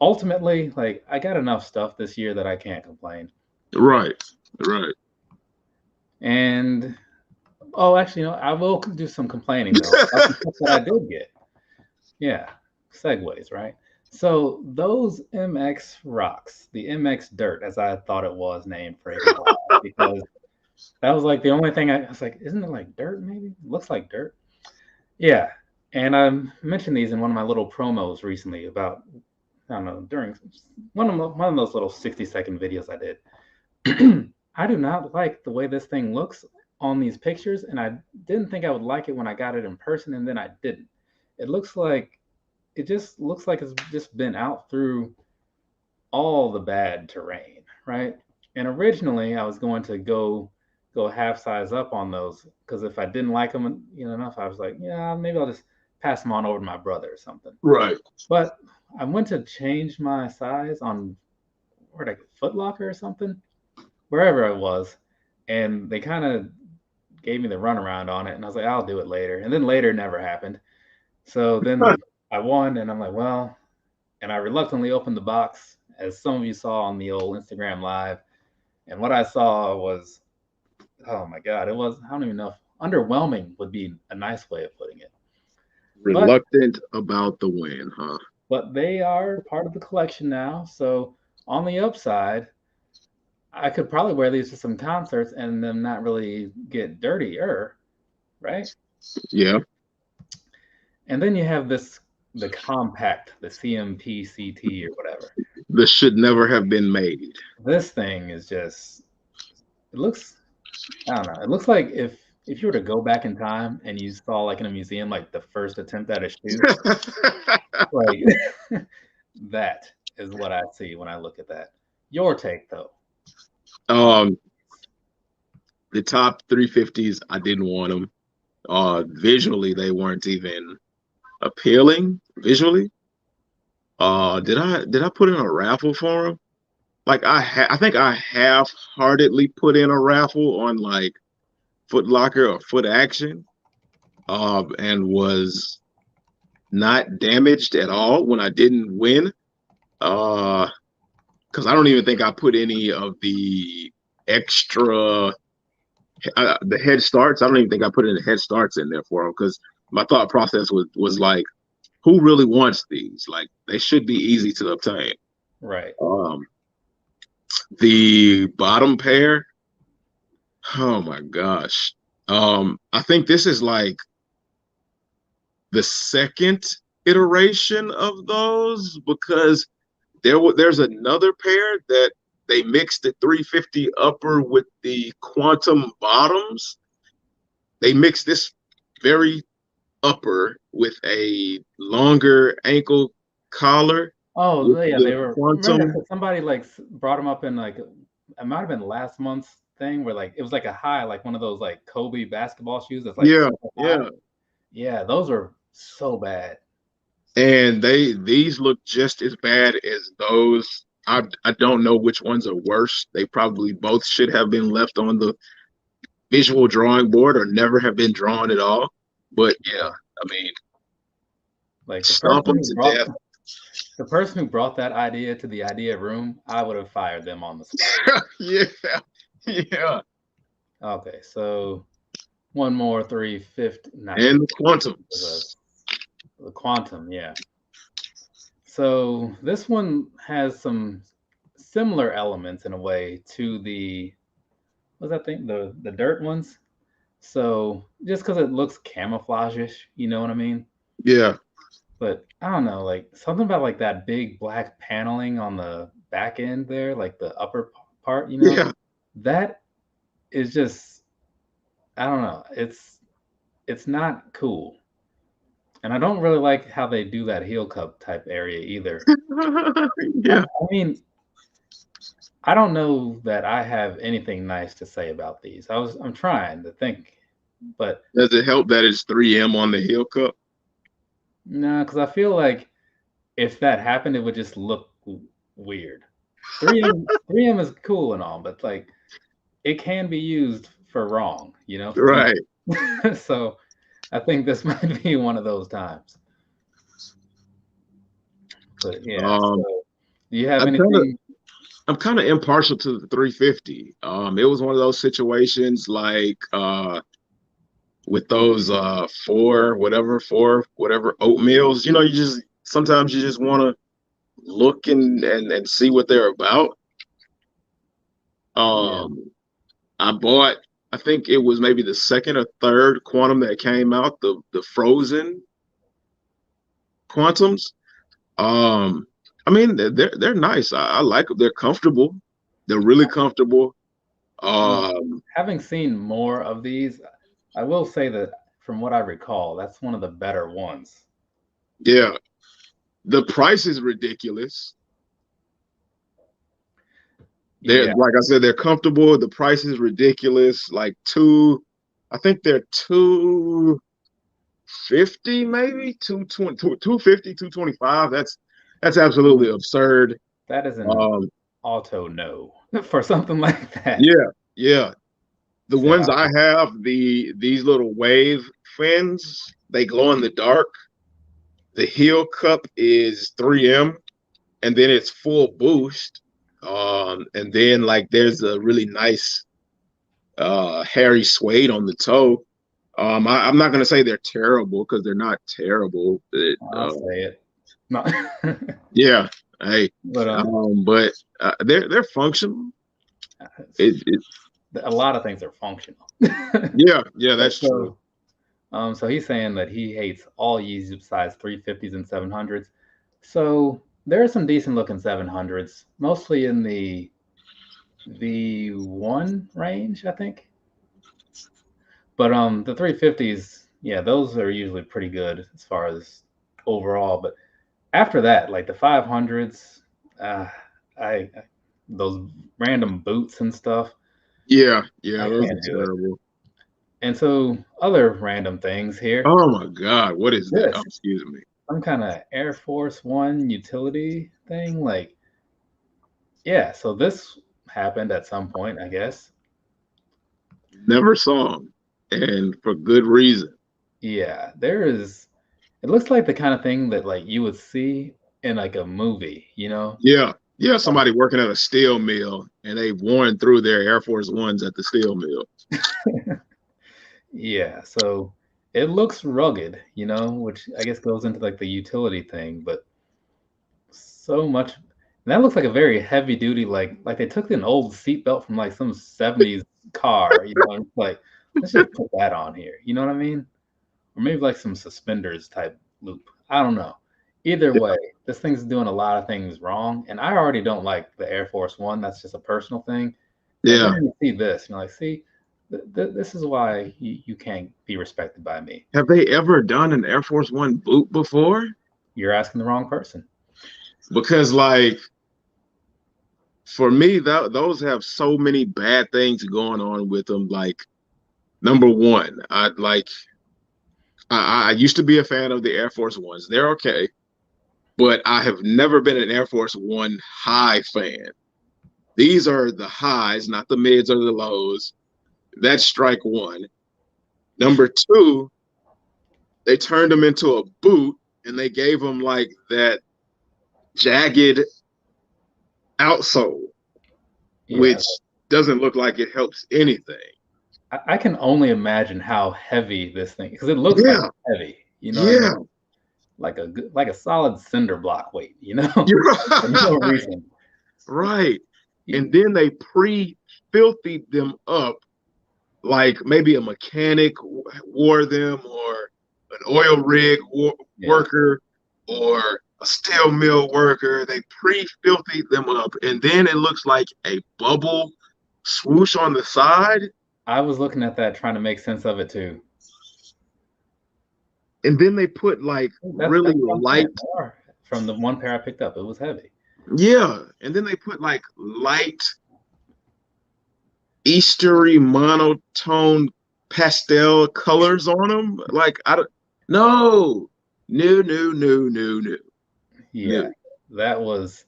A: ultimately, like I got enough stuff this year that I can't complain.
B: Right, right.
A: And oh, actually, I will do some complaining though about the stuff that I did get. Yeah, segues, right? So those MX rocks, the MX dirt, as I thought it was named for a while, because that was like the only thing I was like, isn't it like dirt? Maybe it looks like dirt. Yeah, and I mentioned these in one of my little promos recently about I don't know during one of those little 60-second videos I did. I do not like the way this thing looks on these pictures, and I didn't think I would like it when I got it in person, and then I didn't. It looks like it just looks like it's just been out through all the bad terrain, right? And originally I was going to go half size up on those because if I didn't like them, enough, I was like, yeah, maybe I'll just pass them on over to my brother or something.
B: Right.
A: But I went to change my size on where like Foot Locker or something, wherever it was, and they kind of gave me the runaround on it, and I was like, I'll do it later, and then later never happened. So then I won, and I'm like, well, and I reluctantly opened the box, as some of you saw on the old Instagram live. And what I saw was, oh my God, it was, I don't even know if underwhelming would be a nice way of putting it. But
B: Reluctant about the win, huh?
A: they are part of the collection now. So on the upside, I could probably wear these to some concerts and them not really get dirtier, right?
B: Yeah.
A: And then you have the compact, the CMP-CT or whatever.
B: This should never have been made.
A: This thing is just, it looks, I don't know. It looks like if you were to go back in time and you saw like in a museum like the first attempt at a shoe, like that is what I see when I look at that. Your take though.
B: The top 350s, I didn't want them. Visually, they weren't even appealing. Visually, did I put in a raffle for them? Like I think I half-heartedly put in a raffle on like Foot Locker or Foot Action, and was not damaged at all when I didn't win. Because I don't even think I put any of the extra the head starts. I don't even think I put any head starts in there for them because my thought process was like, who really wants these? Like they should be easy to obtain.
A: Right.
B: The bottom pair, oh my gosh. I think this is like the second iteration of those because there's another pair that they mixed the 350 upper with the quantum bottoms. They mixed this very upper with a longer ankle collar
A: Oh
B: with
A: yeah,
B: the
A: they were. Remember
B: quantum.
A: that somebody like brought them up in like it might have been last month's thing where like it was like a high, like one of those like Kobe basketball shoes that's like
B: Yeah,
A: super high.
B: yeah.
A: Yeah, those are so bad.
B: And these look just as bad as those. I don't know which ones are worse. They probably both should have been left on the visual drawing board or never have been drawn at all. But yeah, I mean,
A: Like
B: stomp them to death.
A: the person who brought that idea to the idea room, I would have fired them on the spot.
B: Yeah, yeah.
A: Okay, so one more 350, not
B: And the
A: 350,
B: quantums.
A: the quantum, yeah. So this one has some similar elements in a way to the what's that thing? The dirt ones. So just because it looks camouflage-ish, you know what I mean?
B: Yeah,
A: But I don't know, like something about like that big black paneling on the back end there, like the upper part,
B: yeah.
A: that is just I don't know. It's not cool. And I don't really like how they do that heel cup type area either.
B: Yeah.
A: I mean, I don't know that I have anything nice to say about these. I'm trying to think, but
B: Does it help that it's 3M on the heel cup?
A: no, because I feel like if that happened, it would just look weird. 3M is cool and all, but like it can be used for wrong,
B: Right.
A: So I think this might be one of those times. But yeah,
B: Um,
A: so do you have
B: I'm kind of
A: anything?
B: I'm kind of impartial to the 350. It was one of those situations like with those four whatever oatmeals. You just sometimes you just want to look and see what they're about.
A: Yeah,
B: I bought, I think it was maybe the second or third quantum that came out, the frozen quantums. Um, I mean they're nice. I like them. They're comfortable. They're really comfortable.
A: well,
B: Um,
A: having seen more of these, I will say that from what I recall, that's one of the better ones.
B: yeah, the price is ridiculous. They're
A: Yeah,
B: like I said, they're comfortable. The price is ridiculous. Like I think they're 250, maybe 220, 250, 225. That's absolutely absurd.
A: that is an
B: Um,
A: auto no for something like that.
B: yeah, yeah. The
A: So
B: ones I have, these little wave fins, they glow in the dark. The heel cup is 3M, and then it's full boost. And then like there's a really nice hairy suede on the toe. I'm not gonna say they're terrible because they're not terrible.
A: I'll say it. No.
B: Yeah, hey,
A: But
B: but they're functional. It
A: a lot of things are functional.
B: yeah,
A: But
B: that's true.
A: so he's saying that he hates all Yeezy size 350s and 700s. So there are some decent looking 700s, mostly in the V1 range, I think. But the 350s, yeah, those are usually pretty good as far as overall. But after that, like the 500s, uh, I those random boots and stuff,
B: Yeah,
A: I
B: those
A: can't
B: are
A: do it.
B: terrible.
A: And so other random things here.
B: Oh my God, what is that? Oh,
A: This
B: excuse me.
A: some kind of Air Force One utility thing, like yeah. So this happened at some point, I guess.
B: Never saw them, and for good reason.
A: Yeah, there is. It looks like the kind of thing that like you would see in like a movie.
B: Yeah, somebody working at a steel mill and they worn through their Air Force Ones at the steel mill.
A: Yeah, so it looks rugged, which I guess goes into like the utility thing, but so much. And that looks like a very heavy duty, like they took an old seatbelt from like some 70s car, like let's just put that on here. You know what I mean? or maybe like some suspenders type loop. I don't know. Either way, this thing's doing a lot of things wrong, and I already don't like the Air Force One. That's just a personal thing. And
B: Yeah.
A: then you see this, you're like, see, this is why you can't be respected by me.
B: Have they ever done an Air Force One boot before?
A: You're asking the wrong person.
B: Because like for me, those have so many bad things going on with them. Like number one, I used to be a fan of the Air Force Ones. They're okay, but I have never been an Air Force One high fan. These are the highs, not the mids or the lows. That's strike one. Number two, they turned them into a boot and they gave them like that jagged outsole, which doesn't look like it helps anything.
A: I can only imagine how heavy this thing, because it looks like heavy, you know.
B: Yeah,
A: I mean? like a solid cinder block weight, you know.
B: For
A: no reason.
B: Right. And then they pre-filthied them up like maybe a mechanic wore them, or an oil rig worker, or a steel mill worker. They pre-filthied them up, and then it looks like a bubble swoosh on the side.
A: I was looking at that, trying to make sense of it too.
B: And then they put like really light
A: from the one pair I picked up. It was heavy.
B: Yeah, and then they put like light Eastery monotone pastel colors on them. Like I don't. No.
A: Yeah, that was.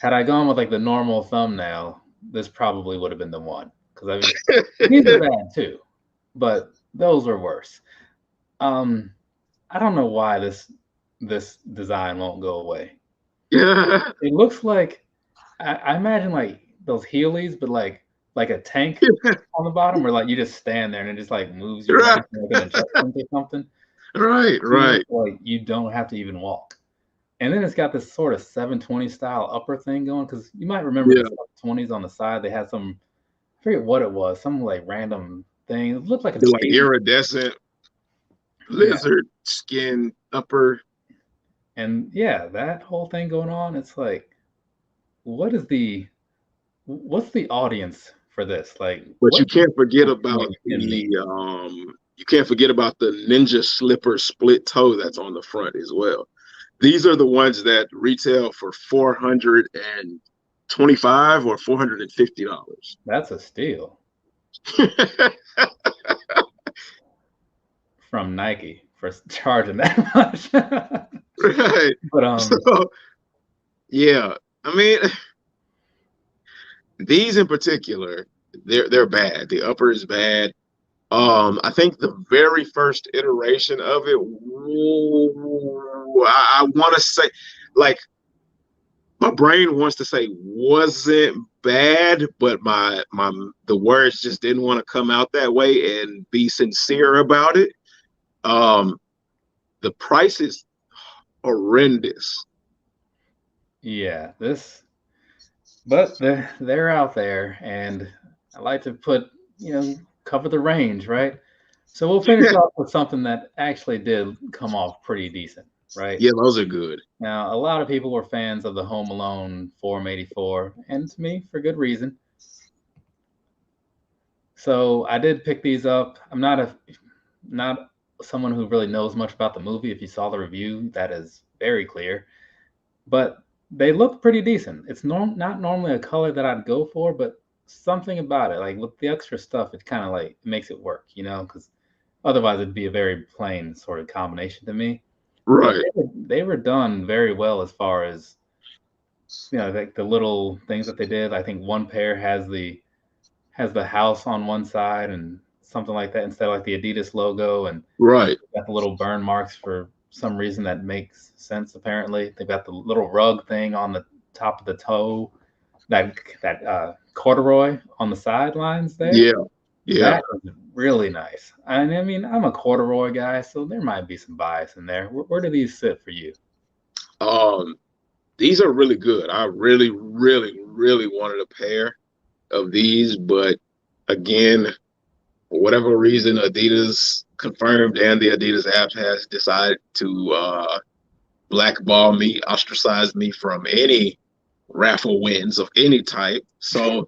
A: Had I gone with like the normal thumbnail, this probably would have been the one, because I mean, these are bad too, but those were worse. I don't know why this design won't go away.
B: Yeah.
A: It looks like I imagine like those Heelys, but like a tank on the bottom, where like you just stand there and it just like moves your legs like an adjustment or something.
B: Right.
A: Like you don't have to even walk. And then it's got this sort of 720 style upper thing going, because you might remember the 20s on the side. They had some, I forget what it was, some like random thing. It looked like a
B: iridescent lizard skin upper.
A: And yeah, that whole thing going on. It's like, what's the audience for this? Like,
B: but you can't forget about you can't forget about the ninja slipper split toe that's on the front as well. These are the ones that retail for $425 or $450.
A: That's a steal from Nike for charging that much.
B: Right.
A: But
B: so, yeah, I mean, these in particular, they're bad. The upper is bad. I think the very first iteration of it, I want to say, like, my brain wants to say wasn't bad, but the words just didn't want to come out that way and be sincere about it. The price is horrendous.
A: Yeah, but they're out there, and I like to put, cover the range, right? So we'll finish off with something that actually did come off pretty decent, right?
B: Yeah, those are good.
A: Now, a lot of people were fans of the Home Alone Form 84, and to me, for good reason. So I did pick these up. I'm not someone who really knows much about the movie. If you saw the review, that is very clear. But they look pretty decent. It's not normally a color that I'd go for, but something about it, like with the extra stuff, it kind of like makes it work, because otherwise it'd be a very plain sort of combination to me.
B: Right.
A: They were done very well as far as, like the little things that they did. I think one pair has the house on one side and something like that, instead of like the Adidas logo, and got the little burn marks for some reason that makes sense. Apparently, they've got the little rug thing on the top of the toe, that corduroy on the sidelines there.
B: Yeah.
A: That was really nice. And I mean, I'm a corduroy guy, so there might be some bias in there. Where do these sit for you?
B: These are really good. I really, really, really wanted a pair of these, but again, for whatever reason, Adidas confirmed, and the Adidas app has decided to blackball me, ostracize me from any raffle wins of any type. So,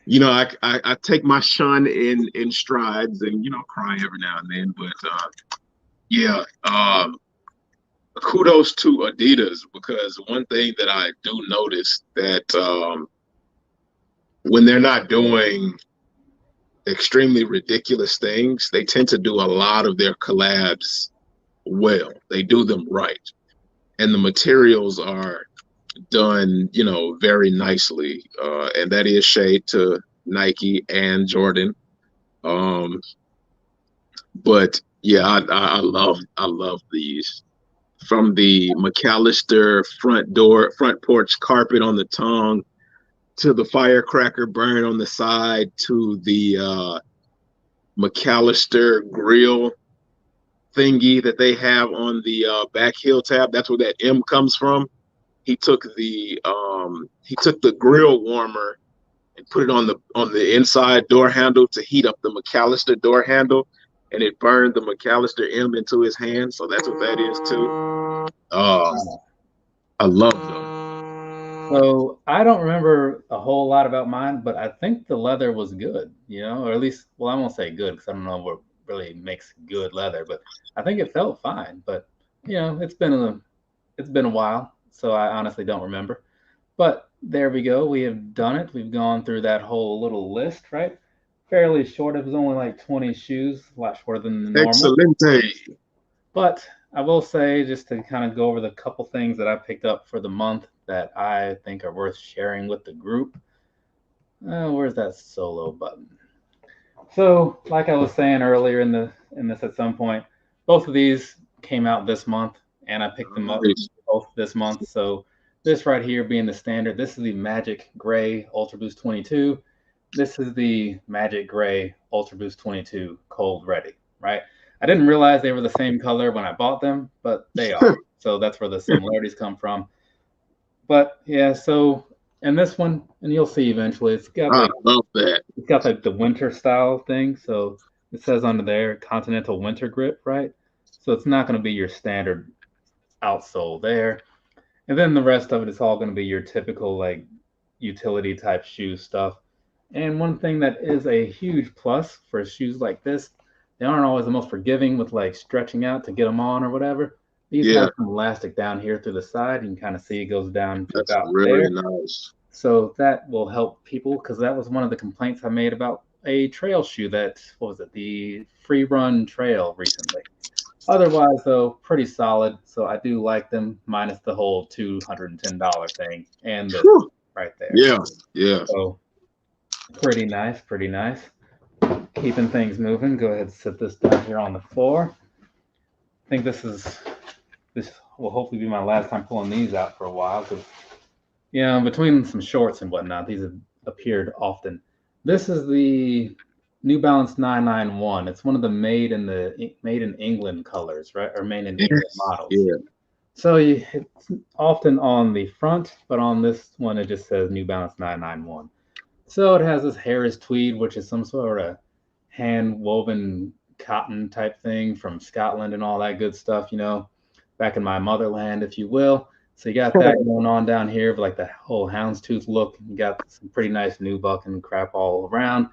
B: you know, I take my shun in strides and, you know, cry every now and then. But yeah, kudos to Adidas, because one thing that I do notice that when they're not doing extremely ridiculous things, they tend to do a lot of their collabs well. They do them right. And the materials are done, you know, very nicely. And that is shade to Nike and Jordan. But yeah, I love these. From the McAllister front porch carpet on the tongue, to the firecracker burn on the side, to the McAllister grill thingy that they have on the back heel tab. That's where that M comes from. He took the grill warmer and put it on the inside door handle to heat up the McAllister door handle, and it burned the McAllister M into his hand. So that's what that is too. I love them.
A: So I don't remember a whole lot about mine, but I think the leather was good, you know, or at least, well, I won't say good because I don't know what really makes good leather, but I think it felt fine. But you know, it's been a while, so I honestly don't remember. But there we go. We have done it. We've gone through that whole little list, right? Fairly short. It was only like 20 shoes, a lot shorter than the normal.
B: Excelente.
A: But I will say, just to kind of go over the couple things that I picked up for the month that I think are worth sharing with the group. Where's that solo button? So, like I was saying earlier in this at some point, both of these came out this month, and I picked them up both this month. So this right here being the standard, this is the Magic Gray Ultra Boost 22. This is the Magic Gray Ultra Boost 22 Cold Ready, right? I didn't realize they were the same color when I bought them, but they are. So that's where the similarities come from. But yeah, so and this one, and you'll see eventually, it's got like,
B: I love that.
A: It's got like the winter style thing. So it says under there Continental Winter Grip, right? So it's not going to be your standard outsole there. And then the rest of it is all going to be your typical like utility type shoe stuff. And one thing that is a huge plus for shoes like this, they aren't always the most forgiving with like stretching out to get them on or whatever. These have some elastic down here through the side. You can kind of see it goes down to
B: That's
A: about
B: really
A: there.
B: Nice.
A: So that will help people, because that was one of the complaints I made about a trail shoe that, what was it, the Free Run Trail recently. Otherwise, though, pretty solid. So I do like them, minus the whole $210 thing and this right there.
B: Yeah.
A: So pretty nice, pretty nice. Keeping things moving. Go ahead and sit this down here on the floor. I think this will hopefully be my last time pulling these out for a while, because between some shorts and whatnot, these have appeared often. This is the New Balance 991. It's one of the made in England colors, right? Or made in England models.
B: Yeah.
A: So it's often on the front, but on this one it just says New Balance 991. So it has this Harris tweed, which is some sort of hand woven cotton type thing from Scotland and all that good stuff, back in my motherland, if you will. So you got that going on down here, like the whole houndstooth look. You got some pretty nice nubuck and crap all around,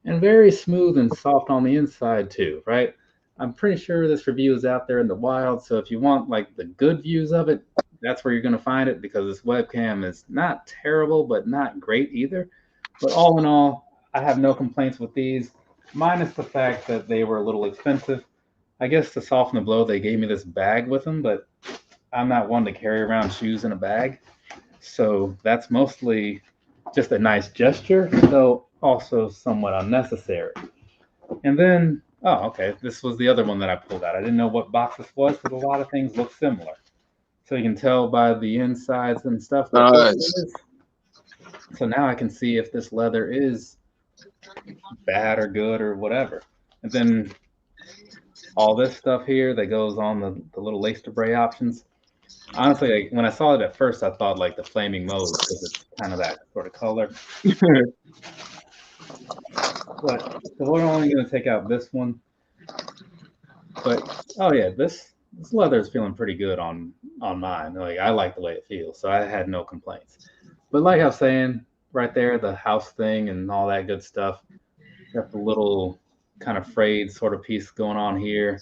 A: and very smooth and soft on the inside too, right? I'm pretty sure this review is out there in the wild, so if you want like the good views of it, that's where you're going to find it, because this webcam is not terrible, but not great either. But all in all, I have no complaints with these, minus the fact that they were a little expensive. I guess to soften the blow, they gave me this bag with them, but I'm not one to carry around shoes in a bag. So that's mostly just a nice gesture, though also somewhat unnecessary. And then, this was the other one that I pulled out. I didn't know what box this was, because a lot of things look similar. So you can tell by the insides and stuff.
B: Nice.
A: So now I can see if this leather is bad or good or whatever. And then all this stuff here that goes on the little lace debray options. Honestly, like, when I saw it at first, I thought like the flaming mauve, because it's kind of that sort of color. But so we're only going to take out this one. But oh yeah, this leather is feeling pretty good on mine. Like I like the way it feels, so I had no complaints. But like I was saying, right there, the house thing and all that good stuff. Got the little kind of frayed sort of piece going on here.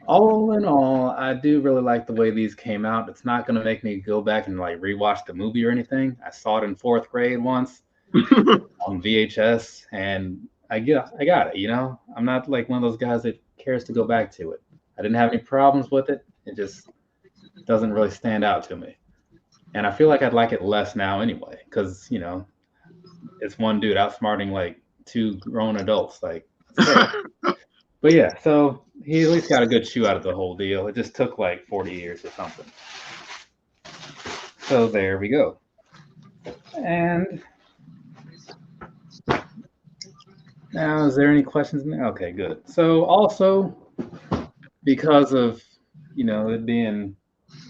A: All in all, I do really like the way these came out. It's not going to make me go back and like rewatch the movie or anything. I saw it in fourth grade once on VHS, and I got it. You know, I'm not like one of those guys that cares to go back to it. I didn't have any problems with it. It just doesn't really stand out to me, and I feel like I'd like it less now anyway, because you know it's one dude outsmarting like two grown adults. Like, but yeah, so he at least got a good shoe out of the whole deal. It just took like 40 years or something. So there we go. And now, is there any questions? Okay, good. So also, because of it being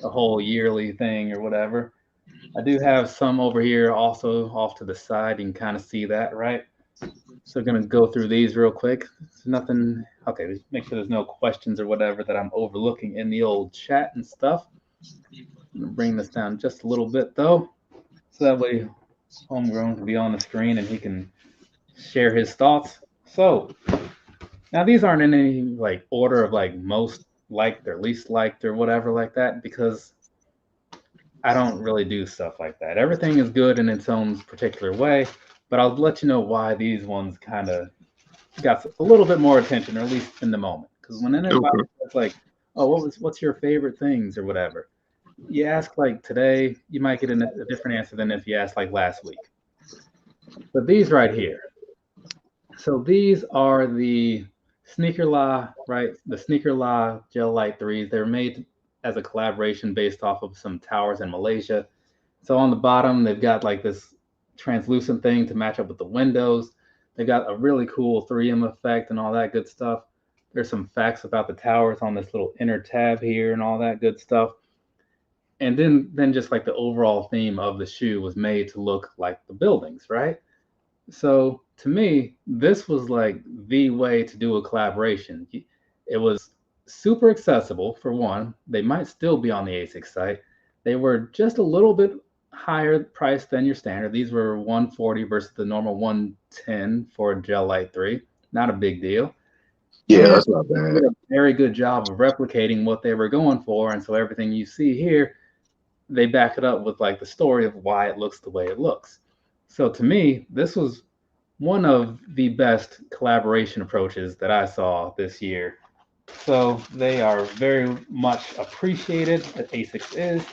A: a whole yearly thing or whatever, I do have some over here also off to the side. You can kind of see that, right? So I'm gonna go through these real quick. There's nothing. Okay, just make sure there's no questions or whatever that I'm overlooking in the old chat and stuff. I'm gonna bring this down just a little bit though, so that way Homegrown can be on the screen and he can share his thoughts. So now these aren't in any like order of like most liked or least liked or whatever like that, because I don't really do stuff like that. Everything is good in its own particular way, but I'll let you know why these ones kind of got a little bit more attention, or at least in the moment. Because when anybody it's like, oh, what's your favorite things or whatever, you ask like today, you might get a different answer than if you asked like last week. But these right here, so these are the Sneaker La, right? The Sneaker La Gel Light 3s. They're made as a collaboration based off of some towers in Malaysia. So on the bottom, they've got like this translucent thing to match up with the windows. They've got a really cool 3M effect and all that good stuff. There's some facts about the towers on this little inner tab here and all that good stuff. And then just like the overall theme of the shoe was made to look like the buildings, right? So to me, this was like the way to do a collaboration. It was super accessible for one. They might still be on the ASICS site. They were just a little bit higher price than your standard. These were 140 versus the normal 110 for a Gel Light 3. Not a big deal.
B: Yeah, that's not bad.
A: Did a very good job of replicating what they were going for, and so everything you see here, they back it up with like the story of why it looks the way it looks. So to me, this was one of the best collaboration approaches that I saw this year. So they are very much appreciated at ASICS is.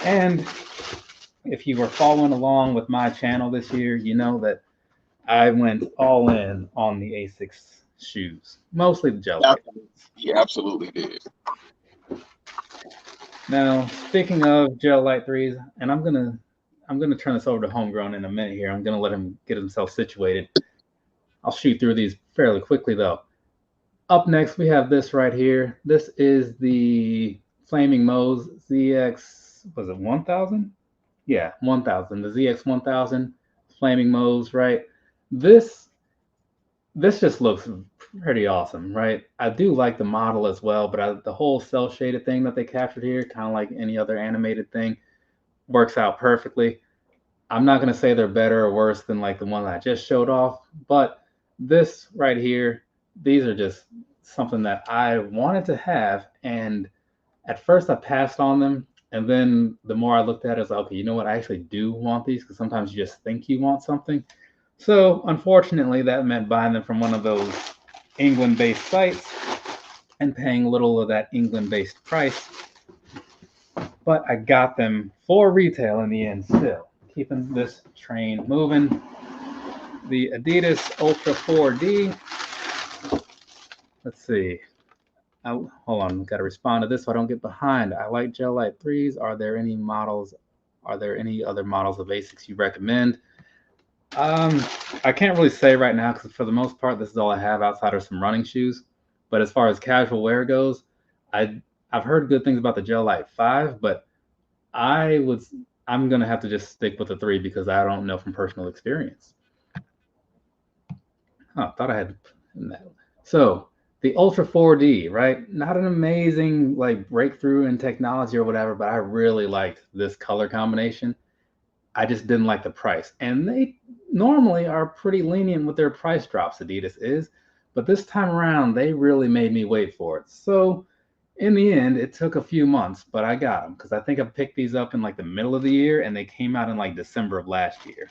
A: And if you were following along with my channel this year, you know that I went all in on the ASICS shoes, mostly the gel.
B: You absolutely did.
A: Now, speaking of Gel Light 3s, and I'm gonna turn this over to Homegrown in a minute here. I'm gonna let him get himself situated. I'll shoot through these fairly quickly though. Up next, we have this right here. This is the Flaming Moe's ZX, was it 1000? Yeah, 1000, the ZX 1000 Flaming Moe's, right? This just looks pretty awesome, right? I do like the model as well, but the whole cell shaded thing that they captured here, kind of like any other animated thing, works out perfectly. I'm not going to say they're better or worse than like the one that I just showed off, but this right here, these are just something that I wanted to have. And at first I passed on them. And then the more I looked at it, I was like, okay, you know what? I actually do want these, because sometimes you just think you want something. So unfortunately, that meant buying them from one of those England-based sites and paying a little of that England-based price. But I got them for retail in the end still. Keeping this train moving. The Adidas Ultra 4D. Let's see. Hold on, got to respond to this so I don't get behind. I like Gel Light 3s. Are there any models? Are there any other models of ASICS you recommend? I can't really say right now, because for the most part, this is all I have outside of some running shoes. But as far as casual wear goes, I've heard good things about the Gel Light 5, but I'm gonna have to just stick with the 3 because I don't know from personal experience. Oh, thought I had that. So The Ultra 4D, right? Not an amazing like breakthrough in technology or whatever, but I really liked this color combination. I just didn't like the price. And they normally are pretty lenient with their price drops, Adidas is, but this time around they really made me wait for it. So in the end, it took a few months, but I got them because I think I picked these up in like the middle of the year and they came out in like December of last year.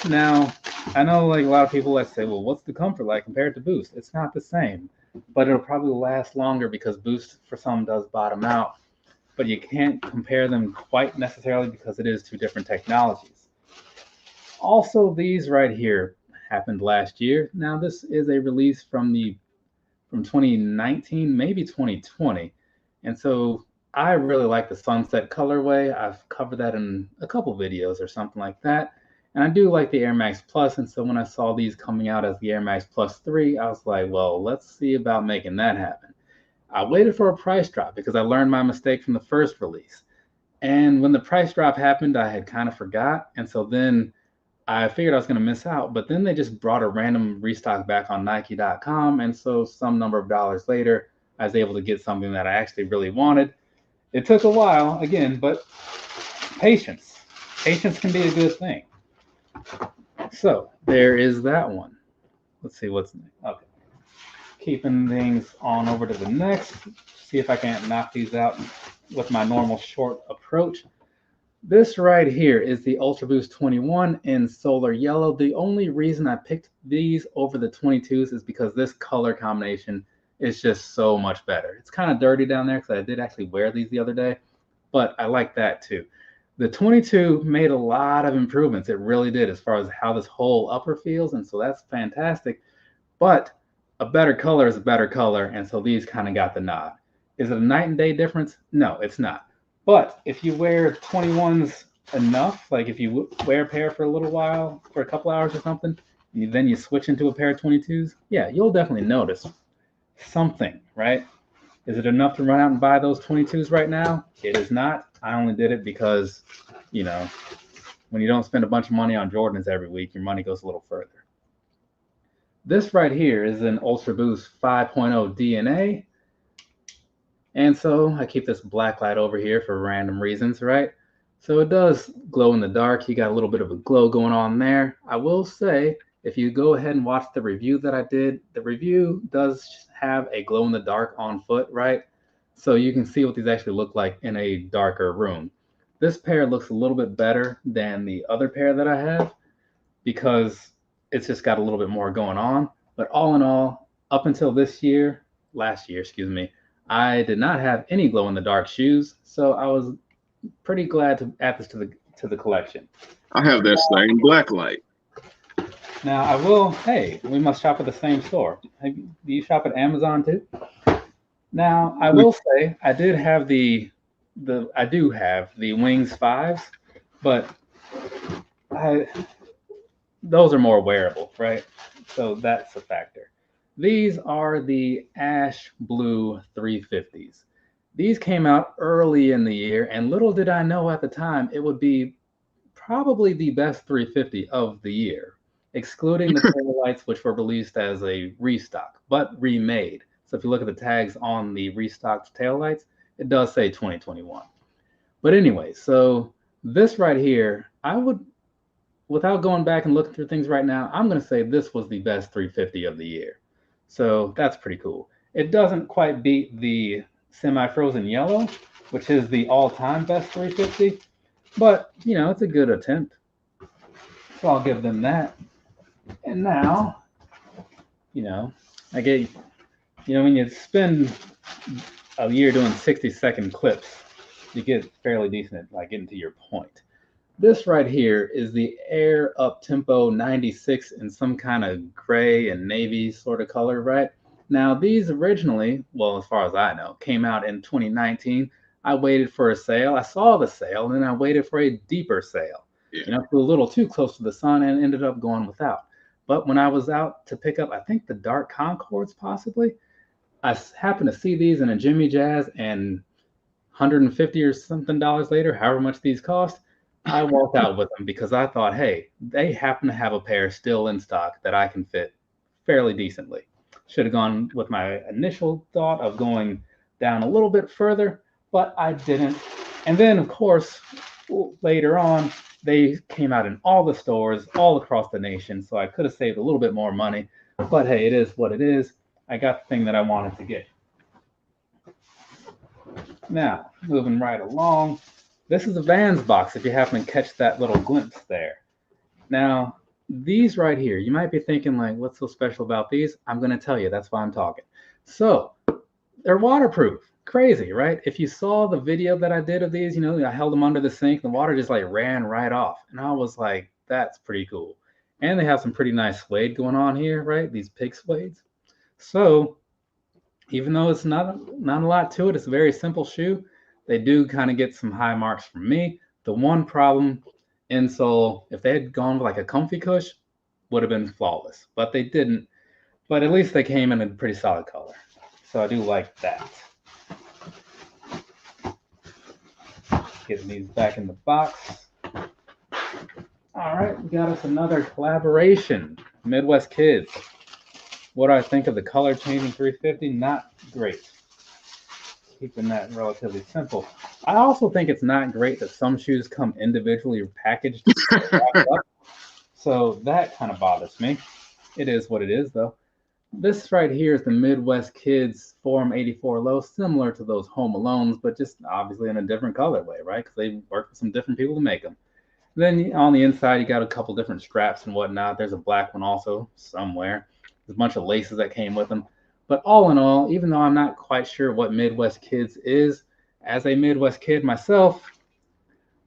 A: Now, I know like a lot of people that say, well, what's the comfort like compared to Boost? It's not the same, but it'll probably last longer because Boost for some does bottom out, but you can't compare them quite necessarily because it is two different technologies. Also, these right here happened last year. Now, this is a release from 2019, maybe 2020. And so I really like the sunset colorway. I've covered that in a couple videos or something like that. And I do like the Air Max Plus. And so when I saw these coming out as the Air Max Plus 3, I was like, well, let's see about making that happen. I waited for a price drop because I learned my mistake from the first release. And when the price drop happened, I had kind of forgot. And so then I figured I was going to miss out, but then they just brought a random restock back on Nike.com. And so some number of dollars later, I was able to get something that I actually really wanted. It took a while, again, but patience. Patience can be a good thing. So there is that one. Let's see what's next. Okay. Keeping things on over to the next. See if I can't knock these out with my normal short approach. This right here is the Ultra Boost 21 in solar yellow. The only reason I picked these over the 22s is because this color combination is just so much better. It's kind of dirty down there because I did actually wear these the other day, but I like that too. The 22 made a lot of improvements. It really did as far as how this whole upper feels, and so that's fantastic. But a better color is a better color, and so these kind of got the nod. Is it a night and day difference? No, it's not. But if you wear 21s enough, like if you wear a pair for a little while, for a couple hours or something, and then you switch into a pair of 22s, yeah, you'll definitely notice something, right? Is it enough to run out and buy those 22s right now? It is not. I only did it because, you know, when you don't spend a bunch of money on Jordans every week, your money goes a little further. This right here is an Ultra Boost 5.0 DNA. And so I keep this black light over here for random reasons, right? So it does glow in the dark. You got a little bit of a glow going on there. I will say, if you go ahead and watch the review that I did, the review does have a glow in the dark on foot, right? So you can see what these actually look like in a darker room. This pair looks a little bit better than the other pair that I have because it's just got a little bit more going on. But all in all, up until last year, excuse me, I did not have any glow in the dark shoes, so I was pretty glad to add this to the collection.
B: I have that same black light.
A: Now I will. Hey, we must shop at the same store. Do you shop at Amazon too? Now I will say I did have I do have the Wings 5s, but those are more wearable, right? So that's a factor. These are the Ash Blue 350s. These came out early in the year, and little did I know at the time it would be probably the best 350 of the year, excluding the tail lights, which were released as a restock, but remade. So if you look at the tags on the restocked tail lights, it does say 2021. But anyway, so this right here, I would, without going back and looking through things right now, I'm going to say this was the best 350 of the year. So that's pretty cool. It doesn't quite beat the semi-frozen yellow, which is the all-time best 350, but you know, it's a good attempt. So I'll give them that. And now, you know, I get, you know, when you spend a year doing 60-second clips, you get fairly decent at like getting to your point. This right here is the Air Up Tempo 96 in some kind of gray and navy sort of color, right? Now, these originally, well, as far as I know, came out in 2019. I waited for a sale. I saw the sale, and then I waited for a deeper sale. Yeah. You know, a little too close to the sun and ended up going without. But when I was out to pick up, I think the Dark Concords possibly, I happened to see these in a Jimmy Jazz, and 150 or something dollars later, however much these cost, I walked out with them because I thought, hey, they happen to have a pair still in stock that I can fit fairly decently. Should have gone with my initial thought of going down a little bit further, but I didn't. And then, of course, later on, they came out in all the stores all across the nation, so I could have saved a little bit more money. But hey, it is what it is. I got the thing that I wanted to get. Now, moving right along, this is a Vans box if you happen to catch that little glimpse there. Now, these right here, you might be thinking like, what's so special about these? I'm going to tell you, that's why I'm talking. So, they're waterproof. Crazy, right? If you saw the video that I did of these, I held them under the sink, the water just like ran right off. And I was like, that's pretty cool. And they have some pretty nice suede going on here, right? These pig suedes. So, even though it's not a lot to it, it's a very simple shoe. They do kind of get some high marks from me. The one problem, insole, if they had gone with like a comfy cush, would have been flawless. But they didn't. But at least they came in a pretty solid color. So I do like that. Getting these back in the box. All right, we got us another collaboration. Midwest Kids. What do I think of the color changing 350? Not great. Keeping that relatively simple. I also think it's not great that some shoes come individually packaged. So that kind of bothers me. It is what it is, though. This right here is the Midwest Kids Forum 84 Low, similar to those Home Alones, but just obviously in a different colorway, right? Because they work with some different people to make them. Then on the inside, you got a couple different straps and whatnot. There's a black one also somewhere. There's a bunch of laces that came with them. But all in all, even though I'm not quite sure what Midwest Kids is, as a Midwest kid myself,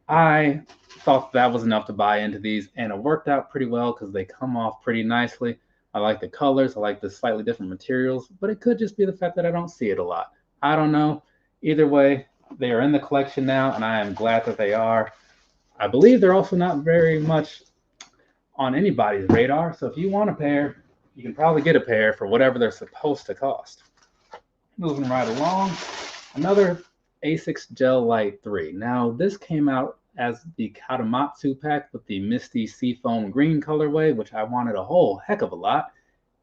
A: I thought that was enough to buy into these, and it worked out pretty well because they come off pretty nicely. I like the colors. I like the slightly different materials, but it could just be the fact that I don't see it a lot. I don't know. Either way, they are in the collection now, and I am glad that they are. I believe they're also not very much on anybody's radar, so if you want a pair, you can probably get a pair for whatever they're supposed to cost. Moving right along, another Asics Gel Light 3. Now, this came out as the Katamatsu pack with the Misty Seafoam Green colorway, which I wanted a whole heck of a lot.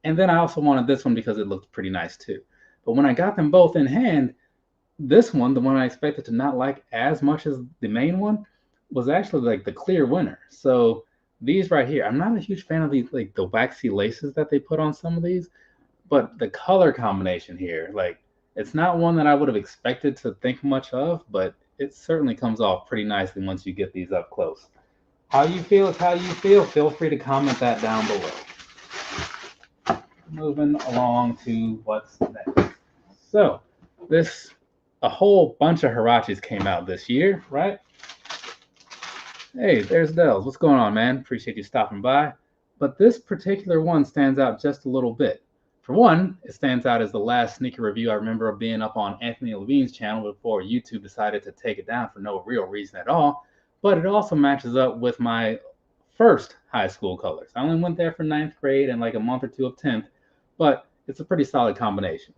A: And then I also wanted this one because it looked pretty nice too. But when I got them both in hand, this one, the one I expected to not like as much as the main one, was actually like the clear winner. So these right here, I'm not a huge fan of these, like the waxy laces that they put on some of these, but the color combination here, like it's not one that I would have expected to think much of, but it certainly comes off pretty nicely once you get these up close. How you feel is how you feel. Feel free to comment that down below. Moving along to what's next. So a whole bunch of Hirachis came out this year, right? Hey, there's Dells. What's going on, man? Appreciate you stopping by. But this particular one stands out just a little bit. For one, it stands out as the last sneaker review I remember of being up on Anthony Levine's channel before YouTube decided to take it down for no real reason at all. But it also matches up with my first high school colors. I only went there for 9th grade and like a month or two of 10th, but it's a pretty solid combination.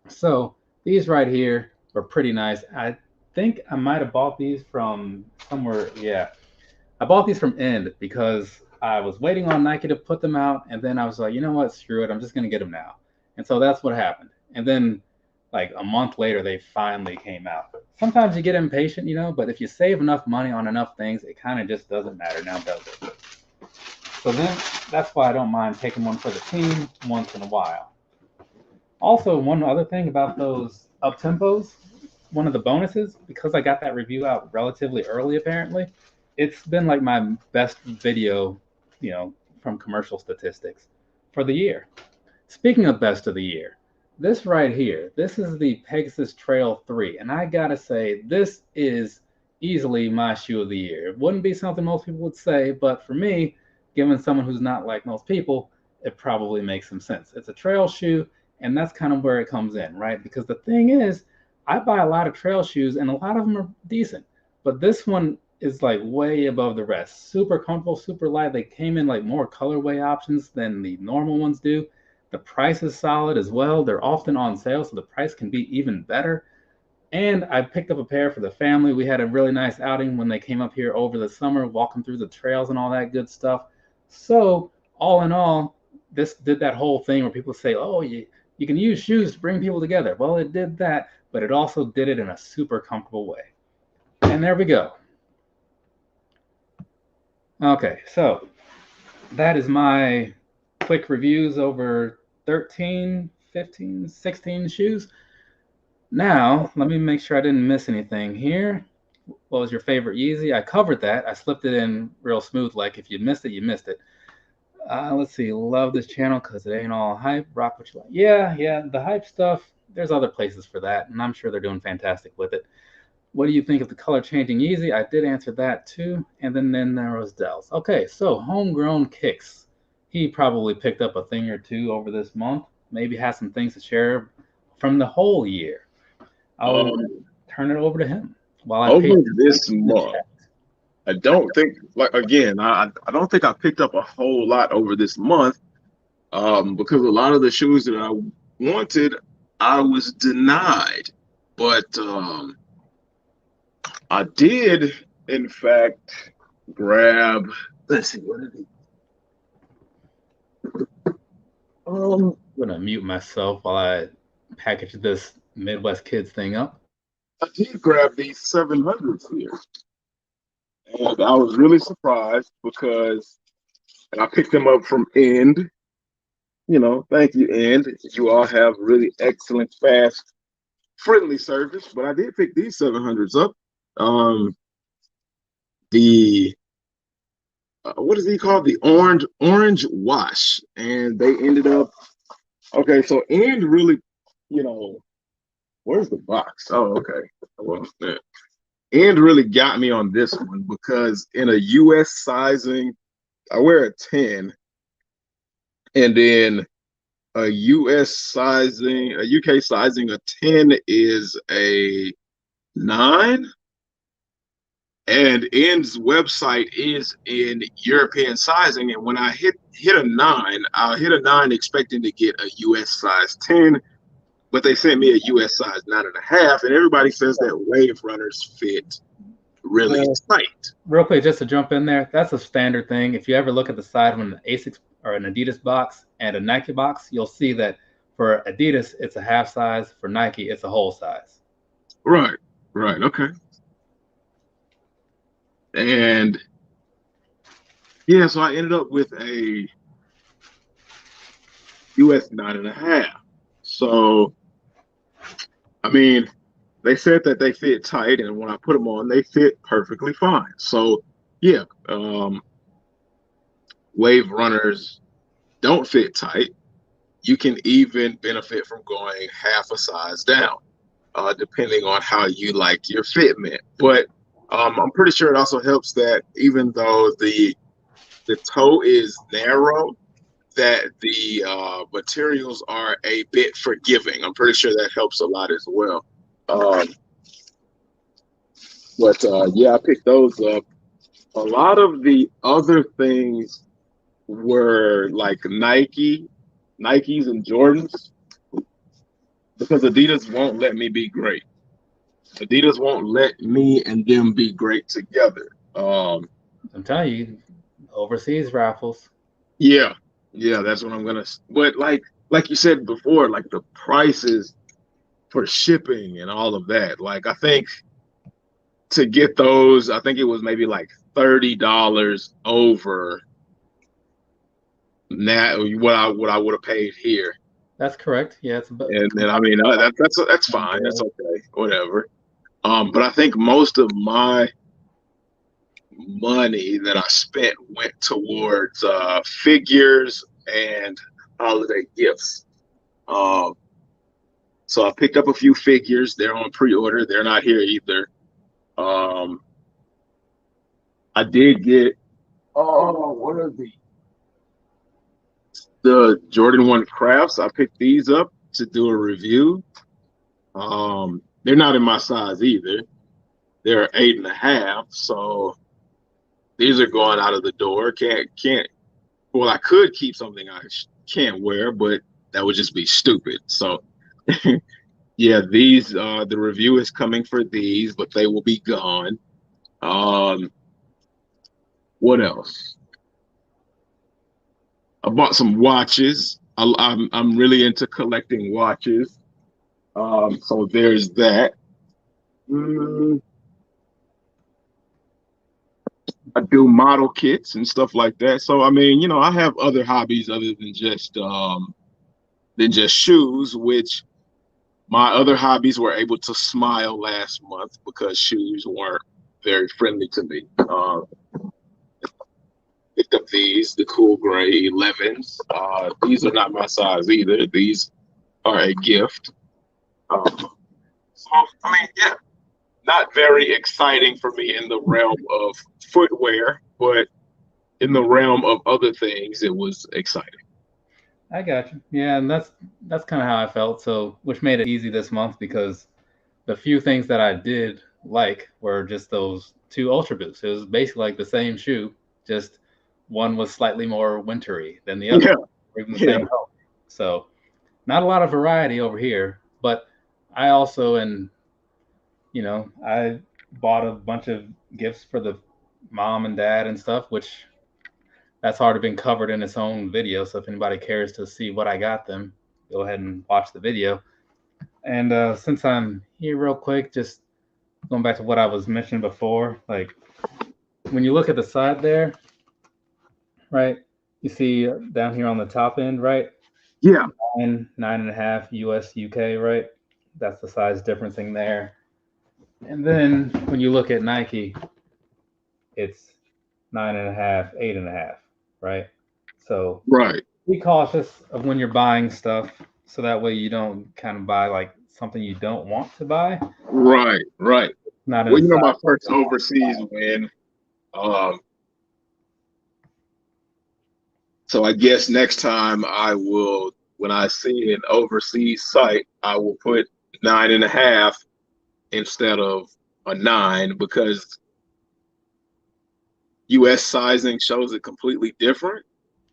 A: So these right here were pretty nice. I think I might have bought these from somewhere. Yeah, I bought these from End because I was waiting on Nike to put them out, and then I was like, you know what, screw it, I'm just gonna get them now. And so that's what happened. And then like a month later, they finally came out. Sometimes you get impatient, but if you save enough money on enough things, it kind of just doesn't matter now, does it? So then that's why I don't mind taking one for the team once in a while. Also, one other thing about those up tempos, one of the bonuses, because I got that review out relatively early, apparently, it's been like my best video, from commercial statistics for the year. Speaking of best of the year, this right here, this is the Pegasus Trail 3. And I gotta say, this is easily my shoe of the year. It wouldn't be something most people would say, but for me, given someone who's not like most people, it probably makes some sense. It's a trail shoe, and that's kind of where it comes in, right? Because the thing is, I buy a lot of trail shoes, and a lot of them are decent. But this one is like way above the rest. Super comfortable, super light. They came in like more colorway options than the normal ones do. The price is solid as well. They're often on sale, so the price can be even better. And I picked up a pair for the family. We had a really nice outing when they came up here over the summer, walking through the trails and all that good stuff. So all in all, this did that whole thing where people say, oh, you can use shoes to bring people together. Well, it did that, but it also did it in a super comfortable way. And there we go. Okay, so that is my quick reviews over 13, 15, 16 shoes. Now, let me make sure I didn't miss anything here. What was your favorite Yeezy? I covered that. I slipped it in real smooth, like if you missed it, you missed it. Let's see. Love this channel because it ain't all hype. Rock what you like. Yeah. The hype stuff, there's other places for that, and I'm sure they're doing fantastic with it. What do you think of the color changing Yeezy? I did answer that too. And then there was Dell's. Okay, so Homegrown Kicks. He probably picked up a thing or two over this month. Maybe has some things to share from the whole year. I'll turn it over to him while I
B: over this month. I don't think, like, again, I don't think I picked up a whole lot over this month, because a lot of the shoes that I wanted, I was denied. But I did, in fact, grab. Let's see, what did he?
A: I'm gonna mute myself while I package this Midwest Kids thing up.
B: I did grab these 700s here, and I was really surprised because, and I picked them up from End. Thank you, End. You all have really excellent, fast, friendly service. But I did pick these 700s up. The what is he called? The orange wash, and they ended up okay. So End really, where's the box? Oh, okay. Well, yeah. End really got me on this one because in a U.S. sizing, I wear a 10, and then a U.S. sizing, a UK sizing, a 10 is a 9. And End's website is in European sizing, and when I hit a 9, I'll hit a 9 expecting to get a US size 10, but they sent me a US size 9.5, and everybody says that Wave Runners fit really tight.
A: Real quick, just to jump in there, that's a standard thing. If you ever look at the side of an Asics or an Adidas box and a Nike box, you'll see that for Adidas, it's a half size. For Nike, it's a whole size.
B: Right, okay. And yeah, so I ended up with a US 9.5. So, I mean, they said that they fit tight, and when I put them on, they fit perfectly fine. So, yeah, Wave Runners don't fit tight. You can even benefit from going half a size down, depending on how you like your fitment. But I'm pretty sure it also helps that even though the toe is narrow, that the materials are a bit forgiving. I'm pretty sure that helps a lot as well. But yeah, I picked those up. A lot of the other things were like Nikes and Jordans, because Adidas won't let me be great. Adidas won't let me and them be great together. I'm
A: telling you, overseas raffles.
B: Yeah, that's what I'm gonna. But like you said before, like the prices for shipping and all of that. Like I think to get those, I think it was maybe like $30 over now what I would have paid here.
A: That's correct. Yeah, it's about.
B: And then I mean that's fine. That's okay. Whatever. But I think most of my money that I spent went towards figures and holiday gifts. So I picked up a few figures. They're on pre-order. They're not here either. I did get what are the Jordan 1 Crafts. I picked these up to do a review. They're not in my size either. They're 8.5, so these are going out of the door. Can't. Well, I could keep something I can't wear, but that would just be stupid. So, yeah, these the review is coming for these, but they will be gone. What else? I bought some watches. I'm really into collecting watches. So there's that. Mm, I do model kits and stuff like that. So I mean, I have other hobbies other than just shoes, which my other hobbies were able to smile last month because shoes weren't very friendly to me. Picked up the cool gray 11s. These are not my size either. These are a gift. So, I mean, yeah, not very exciting for me in the realm of footwear, but in the realm of other things, it was exciting.
A: I got you. Yeah, and that's kind of how I felt. So, which made it easy this month because the few things that I did like were just those two Ultra Boosts. It was basically like the same shoe, just one was slightly more wintry than the other,
B: Yeah,
A: or even the
B: yeah,
A: same color. So, not a lot of variety over here. But I also, and I bought a bunch of gifts for the mom and dad and stuff, which that's already been covered in its own video. So if anybody cares to see what I got them, go ahead and watch the video. And since I'm here, real quick, just going back to what I was mentioning before, like when you look at the side there, right? You see down here on the top end, right?
B: yeah.
A: 9.5 US UK, right? That's the size difference in there. And then when you look at Nike, it's 9.5, 8.5, right? So
B: Right,
A: be cautious of when you're buying stuff, so that way you don't kind of buy like something you don't want to buy.
B: right, right.
A: Not in
B: Well,
A: a size
B: my
A: that
B: first
A: you want to
B: overseas win. Um, so I guess next time I will, when I see an overseas site, I will put 9.5 instead of a 9 because US sizing shows it completely different.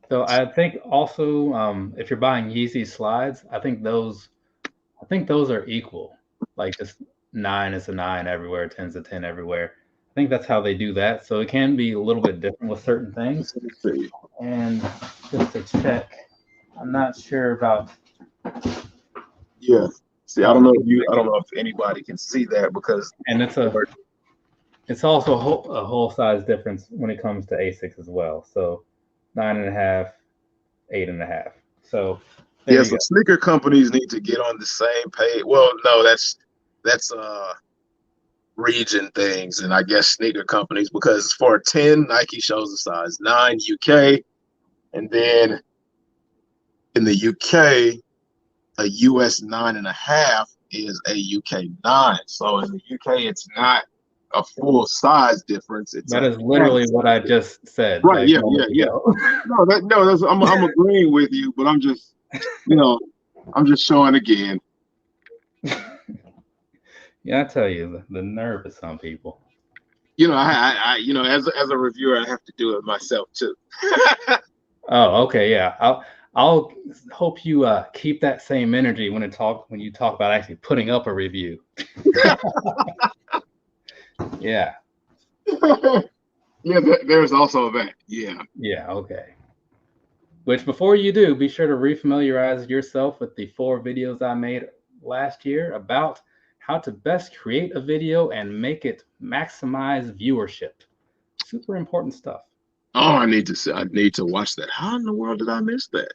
A: buy. So I think also if you're buying Yeezy slides, I think those are equal. Like just 9 is a 9 everywhere, 10's a 10 everywhere. I think that's how they do that. So it can be a little bit different with certain things.
B: Let's see.
A: And just to check, I'm not sure about.
B: Yeah. See, I don't
A: Oh,
B: know if I don't know if anybody can see that because
A: and it's also a whole size difference when it comes to Asics as well. So 9.5, 8.5. So there
B: yeah,
A: you
B: so
A: go.
B: sneaker companies need to get on the same page. Well, no, that's region things, and I guess sneaker companies because for a 10, Nike shows a size 9 UK, and then in the UK, a US 9.5 is a UK 9. So in the UK, it's not a full size difference; it's
A: That
B: a
A: is
B: half
A: literally what
B: size
A: I
B: difference.
A: just said
B: Right?
A: like
B: Yeah, yeah,
A: moments
B: yeah.
A: ago.
B: No, that's I'm agreeing with you, but I'm just you know I'm just showing again.
A: Yeah, I tell you, the nerve of some people.
B: As a reviewer, I have to do it myself too.
A: Oh, okay, yeah. I'll hope you keep that same energy when you talk about actually putting up a review. Yeah,
B: Yeah, there's also that. Yeah.
A: yeah, okay. Which before you do, be sure to refamiliarize yourself with the 4 videos I made last year about how to best create a video and make it maximize viewership. Super important stuff.
B: Oh, I need to watch that. How in the world did I miss that?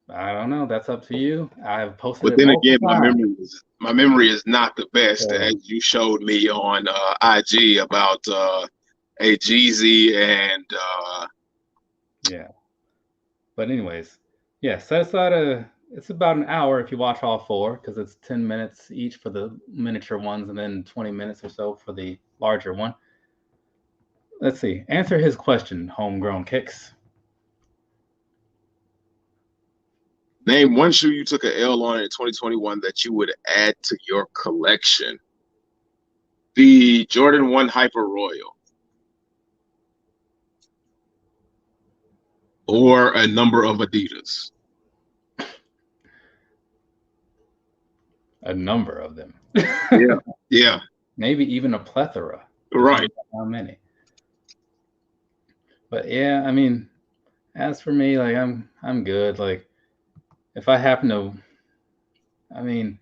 A: I don't know. That's up to you. I've posted
B: But
A: it
B: then
A: multiple
B: again,
A: times.
B: my memory is not the best,
A: So
B: as you showed me on IG about a Jeezy and
A: yeah. But anyways, yeah, set aside it's about an hour if you watch all 4 because it's 10 minutes each for the miniature ones and then 20 minutes or so for the larger one. Let's see. Answer his question, Homegrown Kicks.
B: name one shoe you took a L on in 2021 that you would add to your collection. The Jordan 1 Hyper Royal. Or a number of Adidas.
A: A number of them.
B: Yeah. Yeah.
A: Maybe even a plethora,
B: Right.
A: depending on how many. But yeah, I mean, As for me, like I'm good. Like if I happen to, I mean,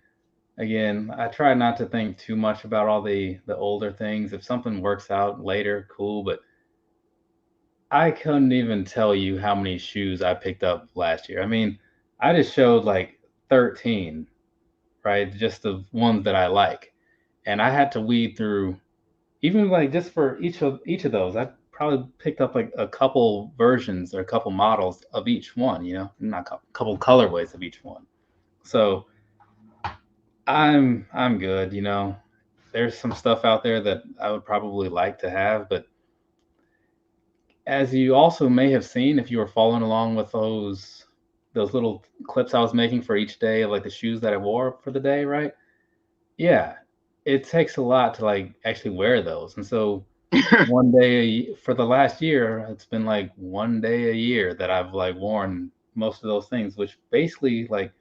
A: again, I try not to think too much about all the older things. If something works out later, cool. But I couldn't even tell you how many shoes I picked up last year. I mean, I just showed like 13, right? Just the ones that I like, and I had to weed through even like just for each of those. I probably picked up like a couple versions or a couple models of each one. Not a couple colorways of each one. So I'm good. There's some stuff out there that I would probably like to have, but as you also may have seen if you were following along with those little clips I was making for each day of like the shoes that I wore for the day, right? Yeah, it takes a lot to like actually wear those. And so one day for the last year, it's been like one day a year that I've like worn most of those things, which basically like,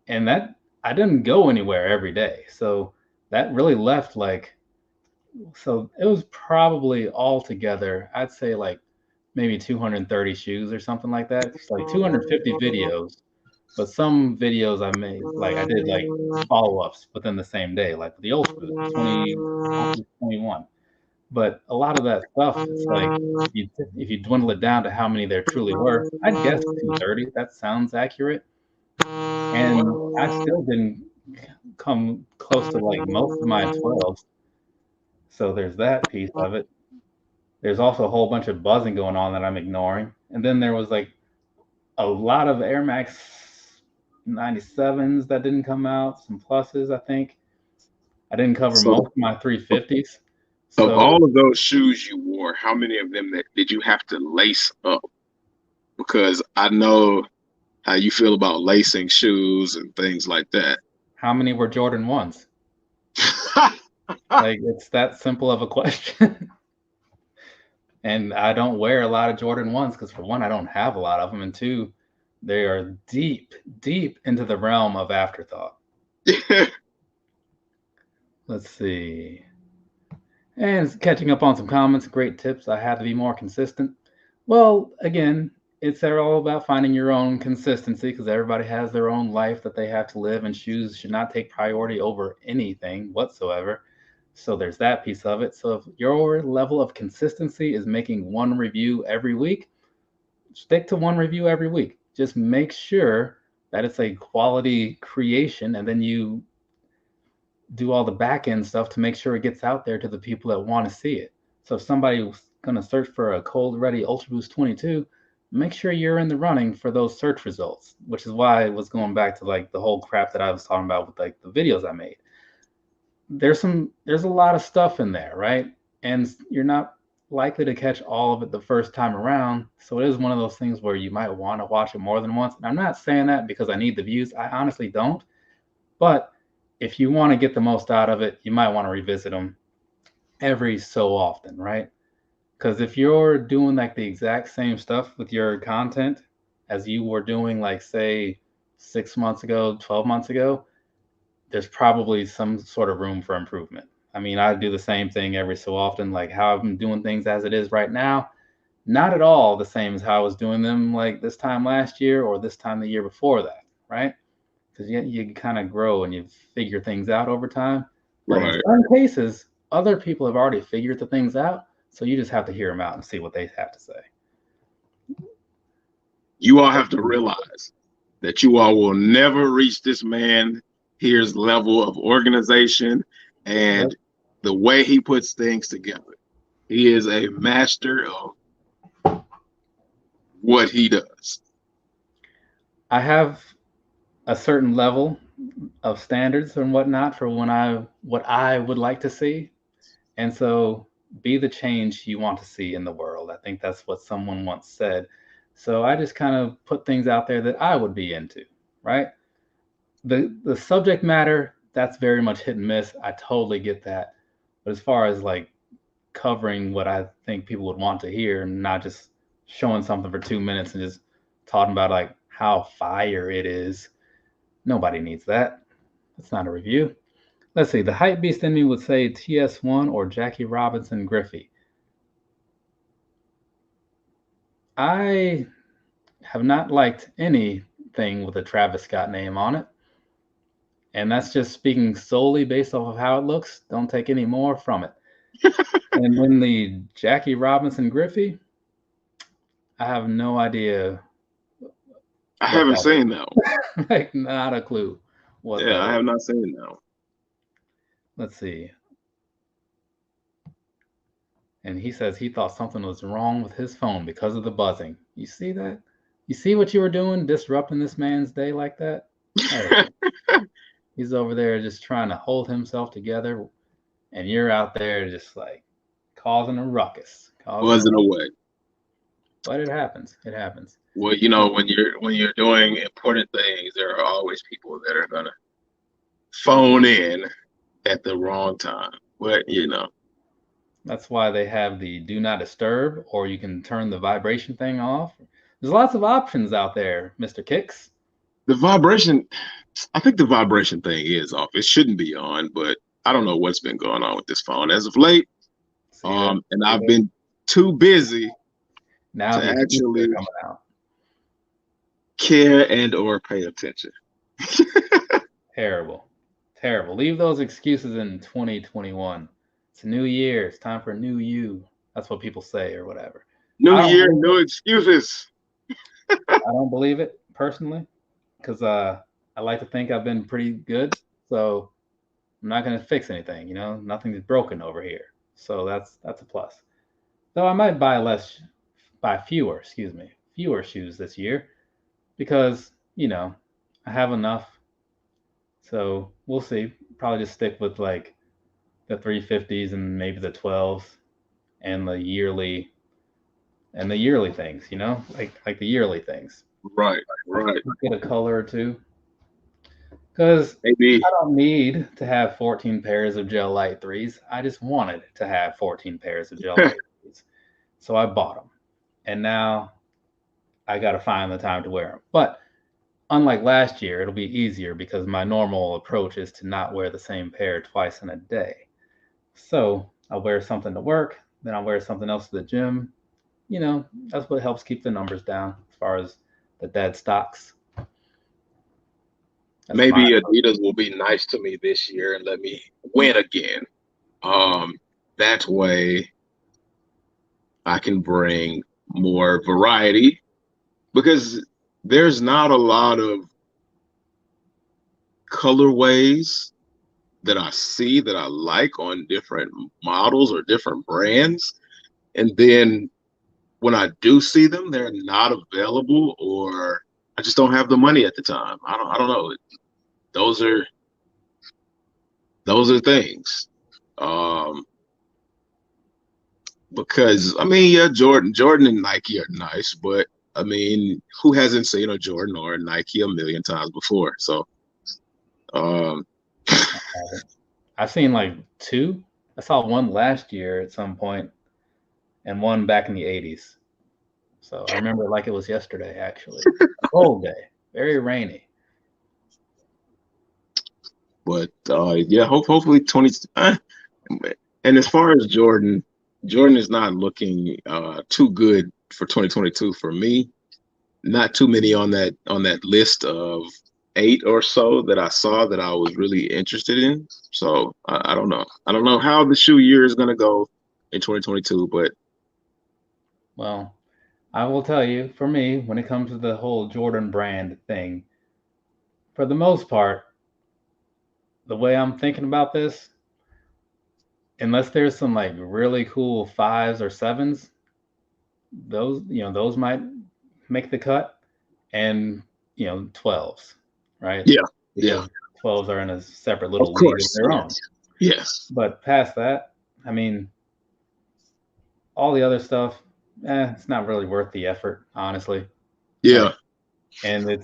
A: and that I didn't go anywhere every day. So that really left like, so it was probably all together, I'd say like maybe 230 shoes or something like that. It's like 250 videos, but some videos I made, like I did like follow ups within the same day, like the Ultra Boost, 20, 21. But a lot of that stuff, it's like if you dwindle it down to how many there truly were, I'd guess 230. That sounds accurate. And I still didn't come close to like most of my 12s. So there's that piece of it. There's also a whole bunch of buzzing going on that I'm ignoring. And then there was like a lot of Air Max 97s that didn't come out, some pluses, I think. I didn't cover
B: So
A: most of my 350s.
B: of
A: So
B: all of those shoes you wore, how many of them that did you have to lace up? Because I know how you feel about lacing shoes and things like that.
A: how many were Jordan 1s? Like it's that simple of a question. And I don't wear a lot of Jordan 1s because for one, I don't have a lot of them, and two, they are deep, deep into the realm of afterthought. Let's see. And catching up on some comments, great tips. I had to be more consistent. Well, again, it's all about finding your own consistency because everybody has their own life that they have to live, and shoes should not take priority over anything whatsoever. So there's that piece of it. So if your level of consistency is making one review every week, stick to one review every week. Just make sure that it's a quality creation, and then you do all the back end stuff to make sure it gets out there to the people that want to see it. So if somebody's going to search for a cold ready Ultra Boost 22, make sure you're in the running for those search results, which is why I was going back to like the whole crap that I was talking about with like the videos I made. There's a lot of stuff in there, right? And you're not likely to catch all of it the first time around. So it is one of those things where you might want to watch it more than once. And I'm not saying that because I need the views. I honestly don't. But if you want to get the most out of it, you might want to revisit them every so often, right? Because if you're doing like the exact same stuff with your content as you were doing, like, say, 6 months ago, 12 months ago, there's probably some sort of room for improvement. I mean, I do the same thing every so often, like how I'm doing things as it is right now. Not at all the same as how I was doing them like this time last year or this time the year before that, right? Because you kind of grow and you figure things out over time. But in
B: Right.
A: some cases, other people have already figured the things out, so you just have to hear them out and see what they have to say.
B: You all have to realize that you all will never reach this man here's level of organization
A: Yep.
B: and the way he puts things together. He is a master of what he does.
A: I have a certain level of standards and whatnot for what I would like to see, and so be the change you want to see in the world. I think that's what someone once said. So I just kind of put things out there that I would be into, right? The subject matter, that's very much hit and miss. I totally get that. But as far as like covering what I think people would want to hear and not just showing something for 2 minutes and just talking about like how fire it is, nobody needs that. It's not a review. Let's see. The hype beast in me would say TS1 or Jackie Robinson Griffey. I have not liked anything with a Travis Scott name on it. And that's just speaking solely based off of how it looks. Don't take any more from it. And when the Jackie Robinson Griffey, I have no idea.
B: I haven't seen that one.
A: Like, not a clue.
B: Yeah, I have not seen that one.
A: Let's see. And he says he thought something was wrong with his phone because of the buzzing. You see that? You see what you were doing, disrupting this man's day like that? Hey, he's over there just trying to hold himself together, and you're out there just like causing a ruckus.
B: Buzzing away.
A: But it happens. It happens.
B: Well, you know, when you're doing important things, there are always people that are gonna phone in at the wrong time. But you know,
A: that's why they have the do not disturb, or you can turn the vibration thing off. There's lots of options out there, Mr. Kicks.
B: The vibration, I think the vibration thing is off. It shouldn't be on, but I don't know what's been going on with this phone as of late. And I've been too busy
A: now
B: to actually care and or pay attention.
A: Terrible. Leave those excuses in 2021. It's a new year. It's time for a new you. That's what people say or whatever.
B: New year, no excuses.
A: I don't believe it personally, because I like to think I've been pretty good. So I'm not going to fix anything. You know, nothing's broken over here. So that's a plus. Though I might buy fewer shoes this year, because you know I have enough. So we'll see. Probably just stick with like the 350s and maybe the 12s and the yearly things, you know, like the yearly things.
B: Right.
A: Get a color or two, because I don't need to have 14 pairs of gel light threes. I just wanted to have 14 pairs of gel light threes, so I bought them, and now I got to find the time to wear them. But unlike last year, it'll be easier because my normal approach is to not wear the same pair twice in a day. So I'll wear something to work, then I'll wear something else to the gym. You know, that's what helps keep the numbers down as far as the dead stocks.
B: Maybe Adidas will be nice to me this year and let me win again. That way I can bring more variety, because there's not a lot of colorways that I see that I like on different models or different brands. And then when I do see them, they're not available, or I just don't have the money at the time. I don't know. Those are things. Because I mean, yeah, Jordan and Nike are nice, but I mean, who hasn't seen a Jordan or a Nike a million times before? So,
A: I've seen like two. I saw one last year at some point, and one back in the 80s. So I remember it like it was yesterday, actually. Cold day, very rainy.
B: But yeah, hopefully 20. And as far as Jordan is not looking too good for 2022 for me. Not too many on that list of 8 or so that I saw that I was really interested in. So I don't know. I don't know how the shoe year is going to go in 2022, but.
A: Well, I will tell you, for me, when it comes to the whole Jordan brand thing, for the most part, the way I'm thinking about this, unless there's some like really cool 5s or 7s, those might make the cut, and 12s, right?
B: Yeah.
A: Because
B: yeah.
A: 12s are in a separate little league of their own.
B: Yes.
A: But past that, I mean, all the other stuff, it's not really worth the effort, honestly.
B: Yeah.
A: And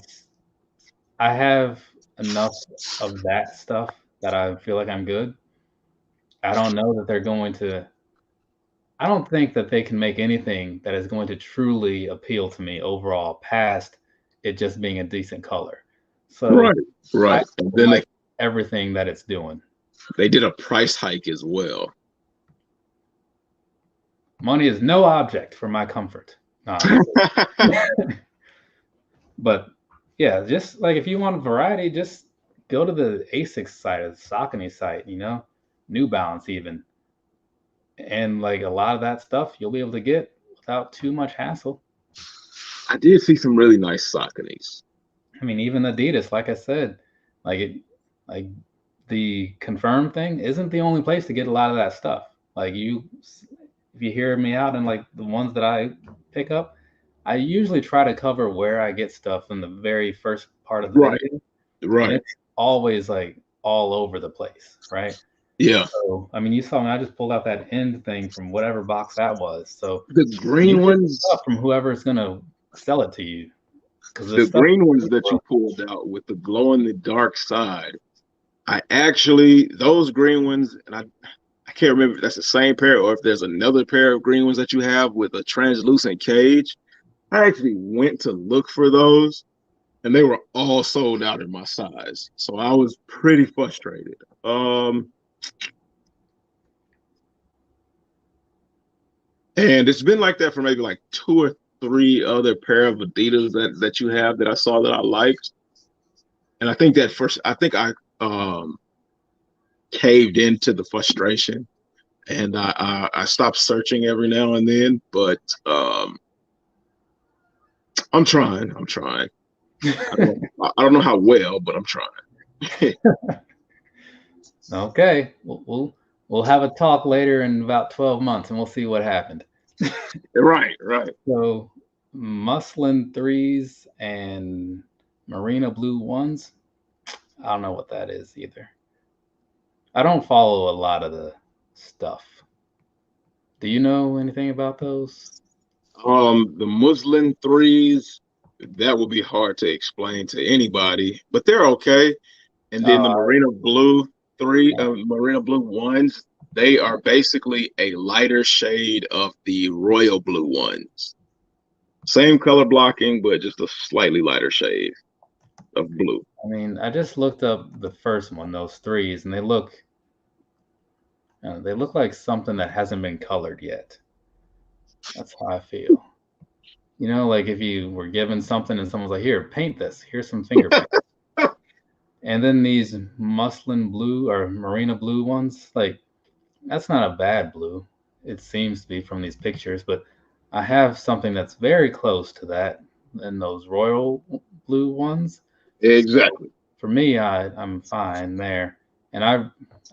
A: I have enough of that stuff that I feel like I'm good. I don't know that they're going to. I don't think that they can make anything that is going to truly appeal to me overall past it just being a decent color. So
B: right.
A: And then like everything that it's doing.
B: They did a price hike as well.
A: Money is no object for my comfort. No. But yeah, just like if you want variety, just go to the Asics site or the Saucony site, New Balance even. And like a lot of that stuff you'll be able to get without too much hassle.
B: I did see some really nice Sauconys.
A: I mean, even Adidas, like I said, like it, like the Confirm thing isn't the only place to get a lot of that stuff. Like if you hear me out and like the ones that I pick up, I usually try to cover where I get stuff in the very first part of the
B: Right,
A: video, and
B: right.
A: it's always like all over the place, right?
B: Yeah.
A: So, I mean, you saw me, I just pulled out that end thing from whatever box that was. So
B: The
A: you
B: green
A: get the
B: ones,
A: stuff from whoever's gonna sell it to you, because the
B: the
A: stuff.
B: green ones that you pulled out with the glow in the dark side, those green ones, and I can't remember if that's the same pair or if there's another pair of green ones that you have with a translucent cage. I actually went to look for those and they were all sold out in my size. So I was pretty frustrated. And it's been like that for maybe like 2 or 3 other pair of Adidas that you have that I saw that I liked. And I think I caved into the frustration and I stopped searching every now and then, but I'm trying. I don't know how well, but I'm trying.
A: Okay, we'll have a talk later in about 12 months, and we'll see what happened.
B: Right, right.
A: So, muslin threes and marina blue ones. I don't know what that is either. I don't follow a lot of the stuff. Do you know anything about those?
B: The Muslin threes, that would be hard to explain to anybody, but they're okay. And then the
A: Uh,
B: Marina Blue ones, they are basically a lighter shade of the royal blue ones. Same color blocking, but just a slightly lighter shade of blue.
A: I mean, I just looked up the first one, those threes, and they look like something that hasn't been colored yet. That's how I feel. Like if you were given something and someone's like, "Here, paint this. Here's some fingerprints." And then these muslin blue or marina blue ones, like that's not a bad blue. It seems to be from these pictures, but I have something that's very close to that in those royal blue ones. So
B: Exactly.
A: for me, I'm fine there, and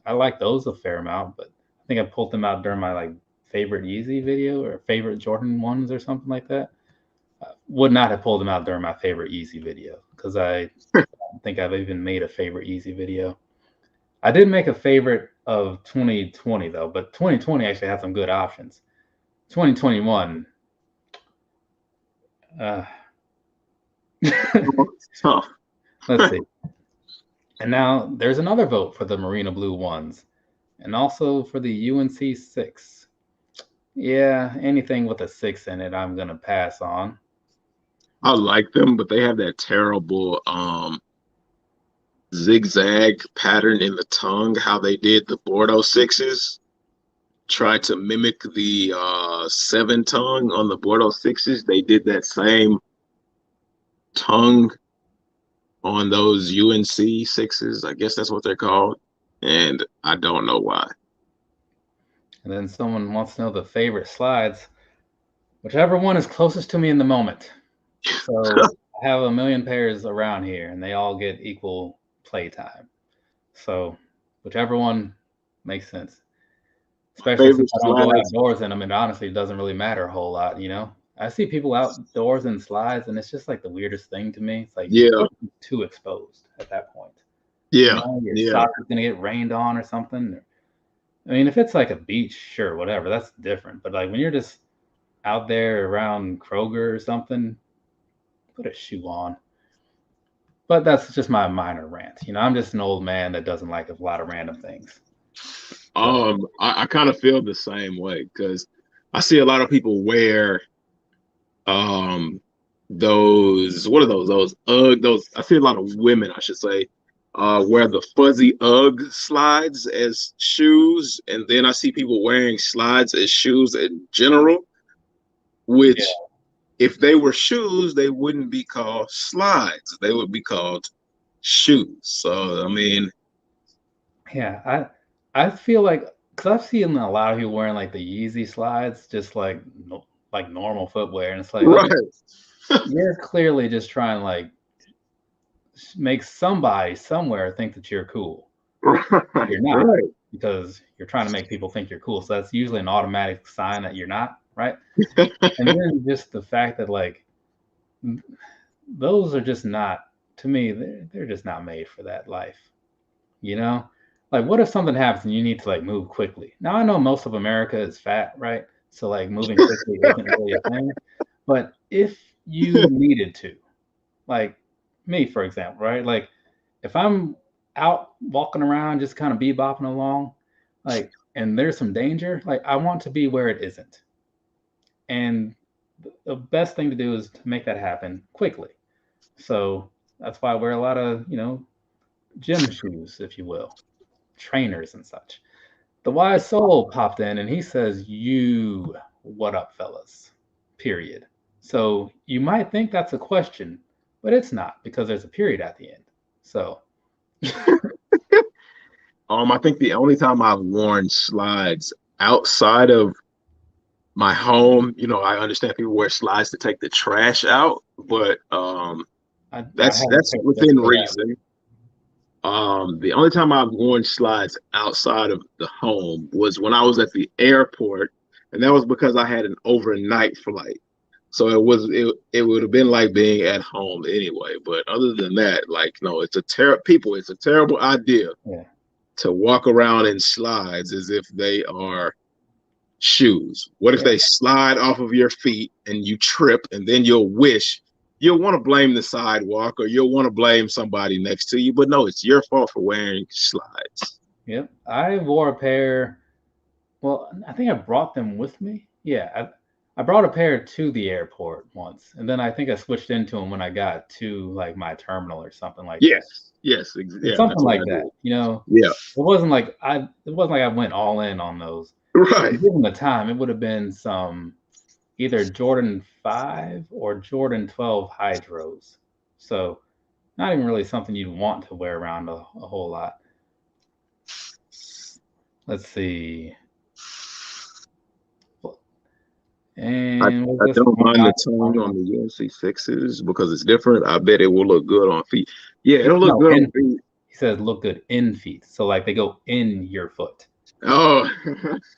A: I like those a fair amount. But I think I pulled them out during my like favorite Yeezy video or favorite Jordan ones or something like that. I would not have pulled them out during my favorite Yeezy video because I don't think I've even made a favorite Yeezy video. I did make a favorite of 2020 though, but 2020 actually had some good options. 2021, uh,
B: Tough.
A: let's see. And now there's another vote for the Marina Blue ones, and also for the UNC 6. Yeah, anything with a 6 in it, I'm gonna pass on.
B: I like them, but they have that terrible zigzag pattern in the tongue, how they did the Bordeaux sixes. Tried to mimic the 7 tongue on the Bordeaux sixes. They did that same tongue on those UNC sixes. I guess that's what they're called. And I don't know why.
A: And then someone wants to know the favorite slides. Whichever one is closest to me in the moment. So I have a million pairs around here, and they all get equal playtime. So whichever one makes sense. Especially since
B: Favorite
A: I don't go
B: slides.
A: outdoors in them, and honestly, it doesn't really matter a whole lot. I see people outdoors in slides, and it's just like the weirdest thing to me. It's like you're
B: Yeah,
A: too exposed at that point.
B: yeah,
A: Your
B: yeah.
A: socks are gonna get rained on or something. I mean, if it's like a beach, sure, whatever, that's different. But like when you're just out there around Kroger or something, put a shoe on. But that's just my minor rant. I'm just an old man that doesn't like a lot of random things. So,
B: I kind of feel the same way because I see a lot of people wear um those what are those those I see a lot of women I should say wear the fuzzy UGG slides as shoes, and then I see people wearing slides as shoes in general,
A: yeah.
B: which if they were shoes, they wouldn't be called slides. They would be called shoes. So I mean,
A: Yeah, I feel like because I've seen a lot of people wearing like the Yeezy slides, just like like normal footwear, and it's like,
B: right,
A: okay, you're clearly just trying to like make somebody somewhere think that you're cool.
B: right,
A: You're not,
B: right.
A: because you're trying to make people think you're cool. So that's usually an automatic sign that you're not, right? And then just the fact that like those are just not, to me, they're just not made for that life. You know, like what if something happens and you need to like move quickly? Now I know most of America is fat, right? So like moving quickly isn't really a thing. But if you needed to, like me, for example, right? Like if I'm out walking around just kind of bebopping along, like, and there's some danger, like I want to be where it isn't. And the best thing to do is to make that happen quickly. So that's why I wear a lot of, gym shoes, if you will, trainers and such. The wise soul popped in and he says, "You, what up, fellas?" Period. So you might think that's a question, but it's not, because there's a period at the end. So,
B: I think the only time I've worn slides outside of my home, I understand people wear slides to take the trash out, but
A: I
B: that's
A: have a picture just
B: within
A: for that.
B: reason. The only time I've worn slides outside of the home was when I was at the airport, and that was because I had an overnight flight. So it would have been like being at home anyway. But other than that, like no, it's a terrible idea
A: Yeah.
B: to walk around in slides as if they are shoes. What if
A: Yeah.
B: they slide off of your feet and you trip, and then you'll want to blame the sidewalk, or you'll want to blame somebody next to you, but no, it's your fault for wearing slides.
A: Yep. I wore a pair. Well, I think I brought them with me. Yeah. I brought a pair to the airport once, and then I think I switched into them when I got to like my terminal or something like that.
B: Yes,
A: It's
B: yeah,
A: something
B: that's what
A: like
B: I
A: that.
B: did.
A: You know,
B: Yeah,
A: it wasn't like I went all in on those.
B: right.
A: Given the time, it would have been some either Jordan 5 or Jordan 12 Hydros. So not even really something you'd want to wear around a whole lot. Let's see.
B: I,
A: And was
B: I
A: this
B: don't
A: one
B: mind the tone on the UNC sixes because it's different. I bet it will look good on feet. Yeah, it'll look
A: No,
B: good on
A: in feet.
B: feet.
A: He says look good in feet. So like they go in your foot.
B: Oh,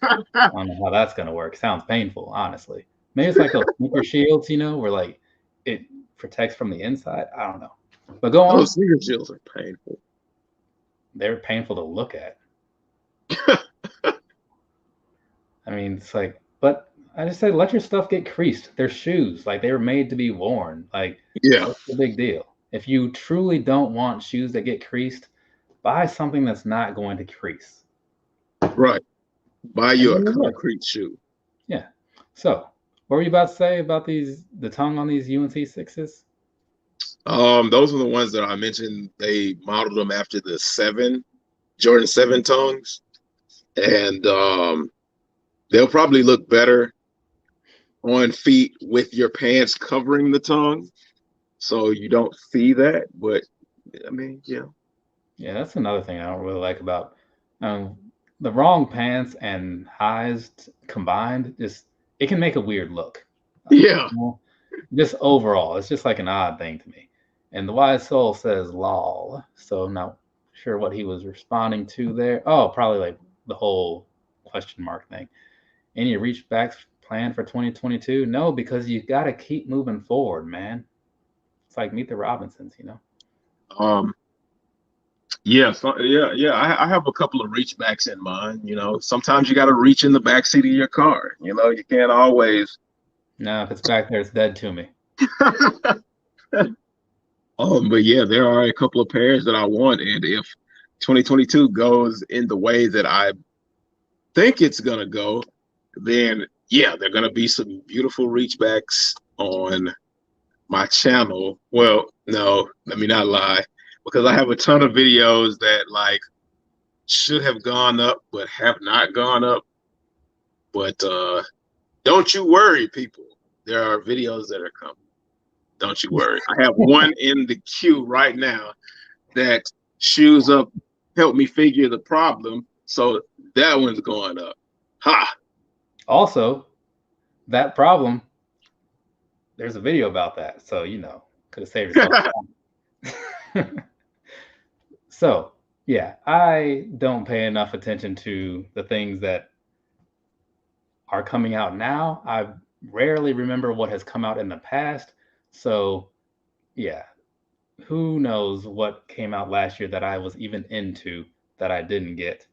A: I don't know how that's gonna work. Sounds painful, honestly. Maybe it's like those sneaker shields, where like it protects from the inside. I don't know. But go
B: those
A: on.
B: sneaker heels are painful.
A: They're painful to look at. I mean, it's like, but I just say let your stuff get creased. They're shoes. Like they were made to be worn. Like,
B: Yeah,
A: what's the big deal? If you truly don't want shoes that get creased, buy something that's not going to crease.
B: right. Buy
A: And
B: you a
A: then you're good.
B: concrete shoe.
A: Yeah. So, what were you about to say about the tongue on these UNC sixes?
B: Those are the ones that I mentioned. They modeled them after the Jordan 7 tongues, and they'll probably look better on feet with your pants covering the tongue, so you don't see that. But I mean, yeah,
A: Yeah, that's another thing I don't really like about um, the wrong pants and highs combined. Just it can make a weird look.
B: yeah.
A: Well, just overall, it's just like an odd thing to me. And the wise soul says "lol," so I'm not sure what he was responding to there. Oh, probably like the whole question mark thing. Any reach backs planned for 2022? No, because you got to keep moving forward, man. It's like Meet the Robinsons.
B: Um, yeah, so, yeah. I have a couple of reach backs in mind. Sometimes you got to reach in the back seat of your car. You can't always.
A: No, if it's back there, it's dead to me.
B: But yeah, there are a couple of pairs that I want, and if 2022 goes in the way that I think it's gonna go, then yeah, there are gonna be some beautiful reachbacks on my channel. Well, no, let me not lie, because I have a ton of videos that like should have gone up but have not gone up. But don't you worry, people. There are videos that are coming. Don't you worry. I have one in the queue right now that Shoes Up helped me figure the problem. So that one's going up. Ha!
A: Also, that problem, there's a video about that. So, could have saved yourself time. So, yeah, I don't pay enough attention to the things that are coming out now. I rarely remember what has come out in the past. So, yeah, who knows what came out last year that I was even into that I didn't get.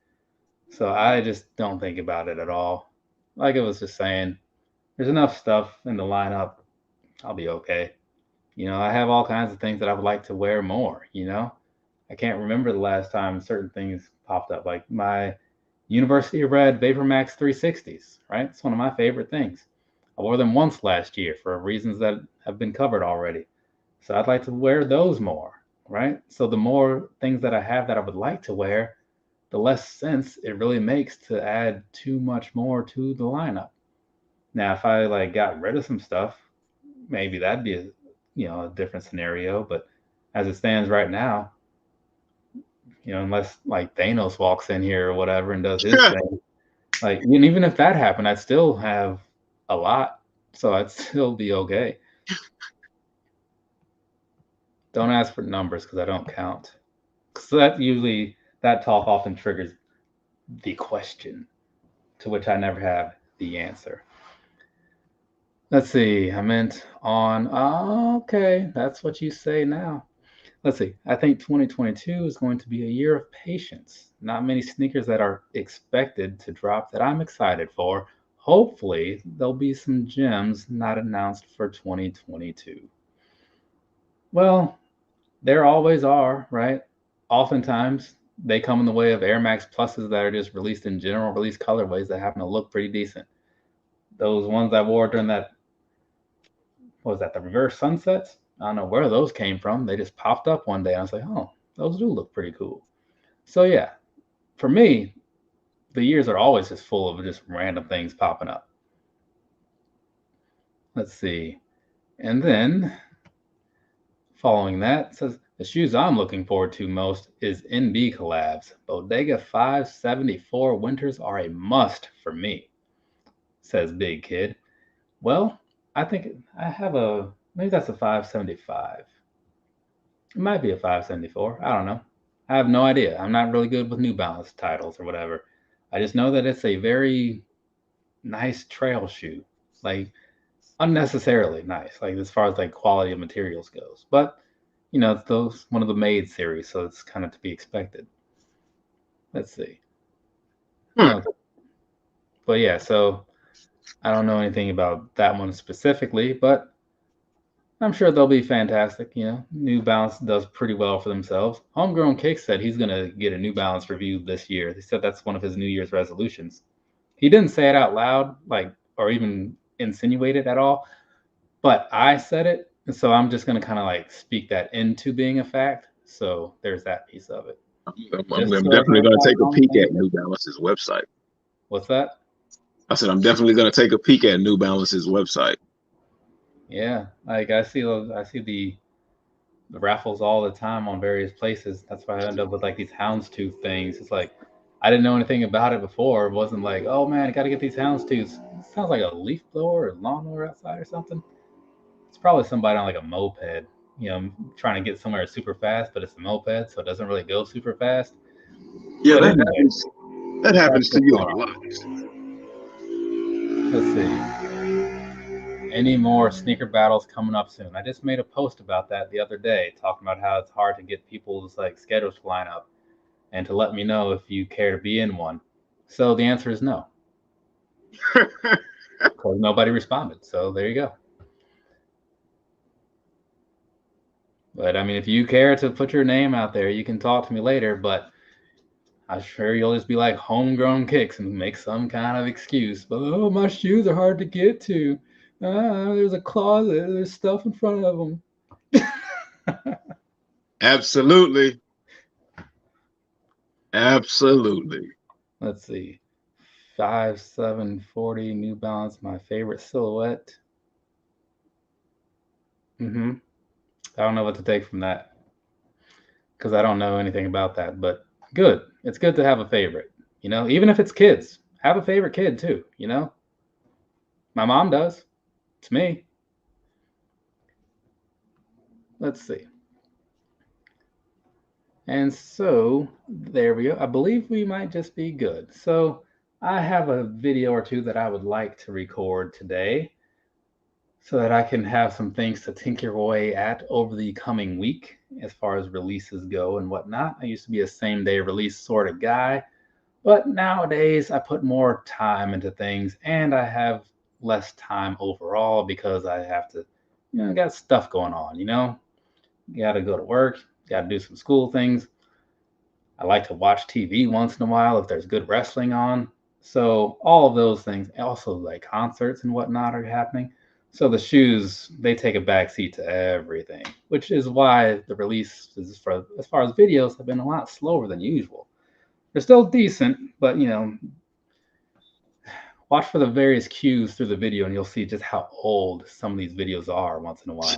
A: So I just don't think about it at all. Like I was just saying, there's enough stuff in the lineup. I'll be okay. I have all kinds of things that I would like to wear more. I can't remember the last time certain things popped up. Like my University Red VaporMax 360s, right? It's one of my favorite things. I wore them once last year for reasons that have been covered already. So I'd like to wear those more, right? So the more things that I have that I would like to wear, the less sense it really makes to add too much more to the lineup. Now, if I like got rid of some stuff, maybe that'd be a different scenario. But as it stands right now, unless like Thanos walks in here or whatever and does his thing, like and even if that happened, I'd still have a lot, so I'd still be okay. Don't ask for numbers because I don't count. So that talk often triggers the question, to which I never have the answer. Let's see. I meant on. Oh, okay, that's what you say now. Let's see. I think 2022 is going to be a year of patience. Not many sneakers that are expected to drop that I'm excited for. Hopefully, there'll be some gems not announced for 2022. Well, there always are, right? Oftentimes, they come in the way of Air Max Pluses that are just released in general release colorways that happen to look pretty decent. Those ones I wore during that, what was that, the reverse sunsets? I don't know where those came from. They just popped up one day. And I was like, oh, those do look pretty cool. So, yeah, for me, the years are always just full of just random things popping up. Let's see. And then following that, it says the shoes I'm looking forward to most is NB collabs. Bodega 574 winters are a must for me, says Big Kid. Well, I think I have maybe that's a 575. It might be a 574. I don't know. I have no idea. I'm not really good with New Balance titles or whatever. I just know that it's a very nice trail shoe. Like unnecessarily nice, like as far as like quality of materials goes. But it's those one of the Made series, so it's kind of to be expected. Let's see. But yeah, so I don't know anything about that one specifically, but I'm sure they'll be fantastic. New Balance does pretty well for themselves. HomeGrown Kicks said he's gonna get a New Balance review this year. He said that's one of his New Year's resolutions. He didn't say it out loud, like, or even insinuate it at all, but I said it, and so I'm just gonna kind of like speak that into being a fact. So there's that piece of it.
B: I'm definitely going to take a peek at New Balance's website.
A: What's that?
B: I said I'm definitely going to take a peek at New Balance's website.
A: Yeah, like I see the raffles all the time on various places. That's why I end up with like these houndstooth things. It's like I didn't know anything about it before. It wasn't like, oh man, I got to get these houndstooths. It sounds like a leaf blower or lawnmower outside or something. It's probably somebody on like a moped, trying to get somewhere super fast, but it's a moped, so it doesn't really go super fast.
B: Yeah, but that happens to you a lot.
A: Let's see. Any more sneaker battles coming up soon? I just made a post about that the other day, talking about how it's hard to get people's like schedules to line up, and to let me know if you care to be in one. So the answer is no, because nobody responded. So there you go. But I mean, if you care to put your name out there, you can talk to me later. But I'm sure you'll just be like HomeGrown Kicks and make some kind of excuse. But oh, my shoes are hard to get to. There's a closet. There's stuff in front of them.
B: Absolutely. Absolutely.
A: Let's see. 5740 New Balance, my favorite silhouette. Mm-hmm. I don't know what to take from that because I don't know anything about that. But good. It's good to have a favorite. Even if it's kids, have a favorite kid too. My mom does. It's me. Let's see. And so there we go. I believe we might just be good. So I have a video or two that I would like to record today so that I can have some things to tinker away at over the coming week as far as releases go and whatnot. I used to be a same day release sort of guy, but nowadays I put more time into things and I have less time overall because I have to, got stuff going on, You got to go to work, got to do some school things. I like to watch TV once in a while if there's good wrestling on. So all of those things, also like concerts and whatnot are happening. So the shoes, they take a backseat to everything, which is why the releases for as far as videos have been a lot slower than usual. They're still decent, but watch for the various cues through the video and you'll see just how old some of these videos are once in a while.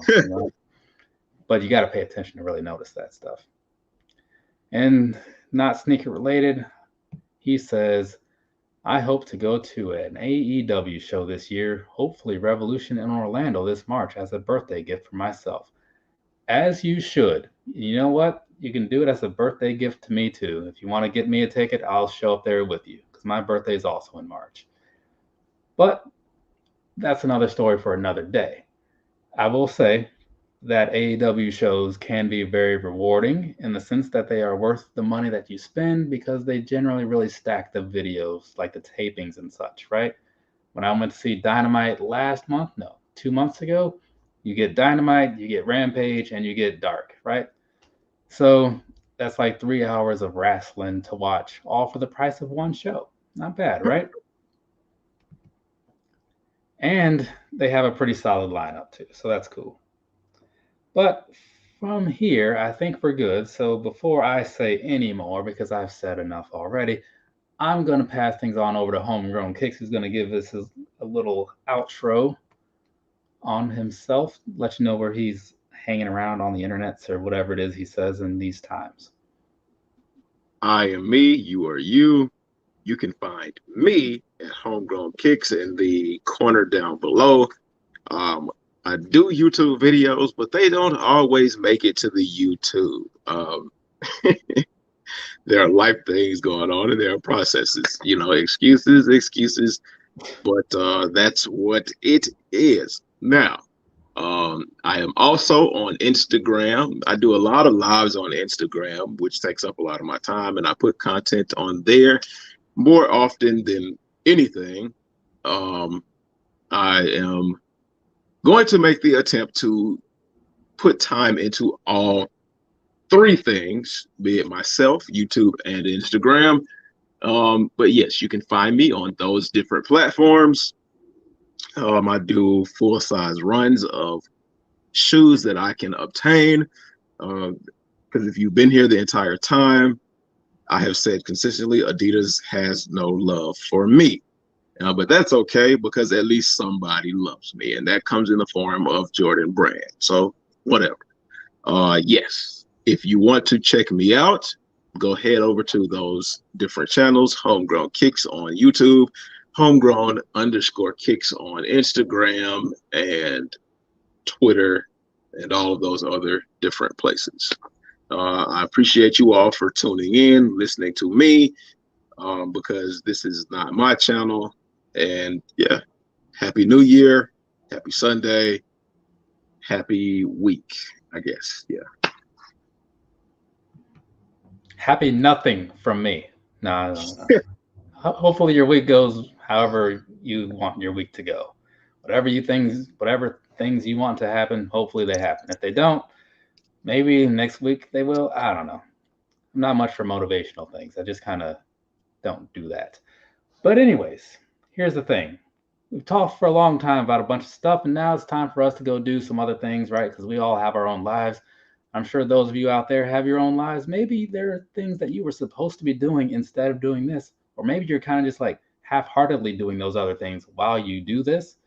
A: But you got to pay attention to really notice that stuff. And not sneaker related, he says, I hope to go to an AEW show this year, hopefully Revolution in Orlando this March as a birthday gift for myself. As you should. You know what? You can do it as a birthday gift to me too. If you want to get me a ticket, I'll show up there with you because my birthday is also in March. But that's another story for another day. I will say that AEW shows can be very rewarding in the sense that they are worth the money that you spend because they generally really stack the videos, like the tapings and such, right? When I went to see Dynamite last month, no, 2 months ago, you get Dynamite, you get Rampage, and you get Dark, right? So that's like 3 hours of wrestling to watch, all for the price of one show. Not bad, right? And they have a pretty solid lineup too, so that's cool. But from here, I think we're good. So before I say any more, because I've said enough already, I'm going to pass things on over to HomeGrown Kicks, who's going to give us a little outro on himself, let you know where he's hanging around on the internets or whatever it is he says in these times.
B: I am me, you are you. You can find me at HomeGrown Kicks in the corner down below. I do YouTube videos, but they don't always make it to the YouTube. There are life things going on and there are processes, excuses, but that's what it is. Now, I am also on Instagram. I do a lot of lives on Instagram, which takes up a lot of my time, and I put content on there more often than anything. I am going to make the attempt to put time into all three things, be it myself, YouTube, and Instagram. But yes, you can find me on those different platforms. I do full-size runs of shoes that I can obtain. Because if you've been here the entire time, I have said consistently, Adidas has no love for me. But that's okay because at least somebody loves me, and that comes in the form of Jordan Brand. So whatever. Yes, if you want to check me out, go head over to those different channels. HomeGrown Kicks on YouTube, HomeGrown_Kicks on Instagram and Twitter, and all of those other different places. I appreciate you all for tuning in, listening to me, because this is not my channel. And yeah, Happy New Year, Happy Sunday, Happy Week, I guess. Yeah.
A: Happy nothing from me. No. Hopefully your week goes however you want your week to go. Whatever things you want to happen, hopefully they happen. If they don't, maybe next week they will. I don't know. I'm not much for motivational things. I just kind of don't do that. But anyways, here's the thing. We've talked for a long time about a bunch of stuff, and now it's time for us to go do some other things, right? Because we all have our own lives. I'm sure those of you out there have your own lives. Maybe there are things that you were supposed to be doing instead of doing this. Or maybe you're kind of just like half-heartedly doing those other things while you do this.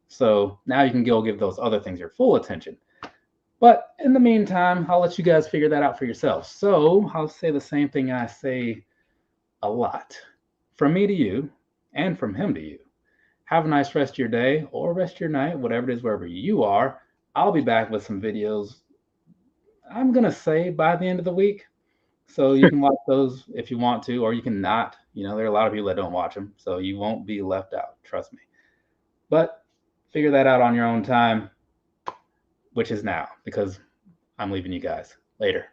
A: So now you can go give those other things your full attention. But in the meantime, I'll let you guys figure that out for yourselves. So I'll say the same thing I say a lot. From me to you, and from him to you. Have a nice rest of your day or rest of your night, whatever it is, wherever you are. I'll be back with some videos, I'm going to say by the end of the week. So you can watch those if you want to, or you can not. You know, there are a lot of people that don't watch them, so you won't be left out. Trust me. But figure that out on your own time, which is now, because I'm leaving you guys. Later.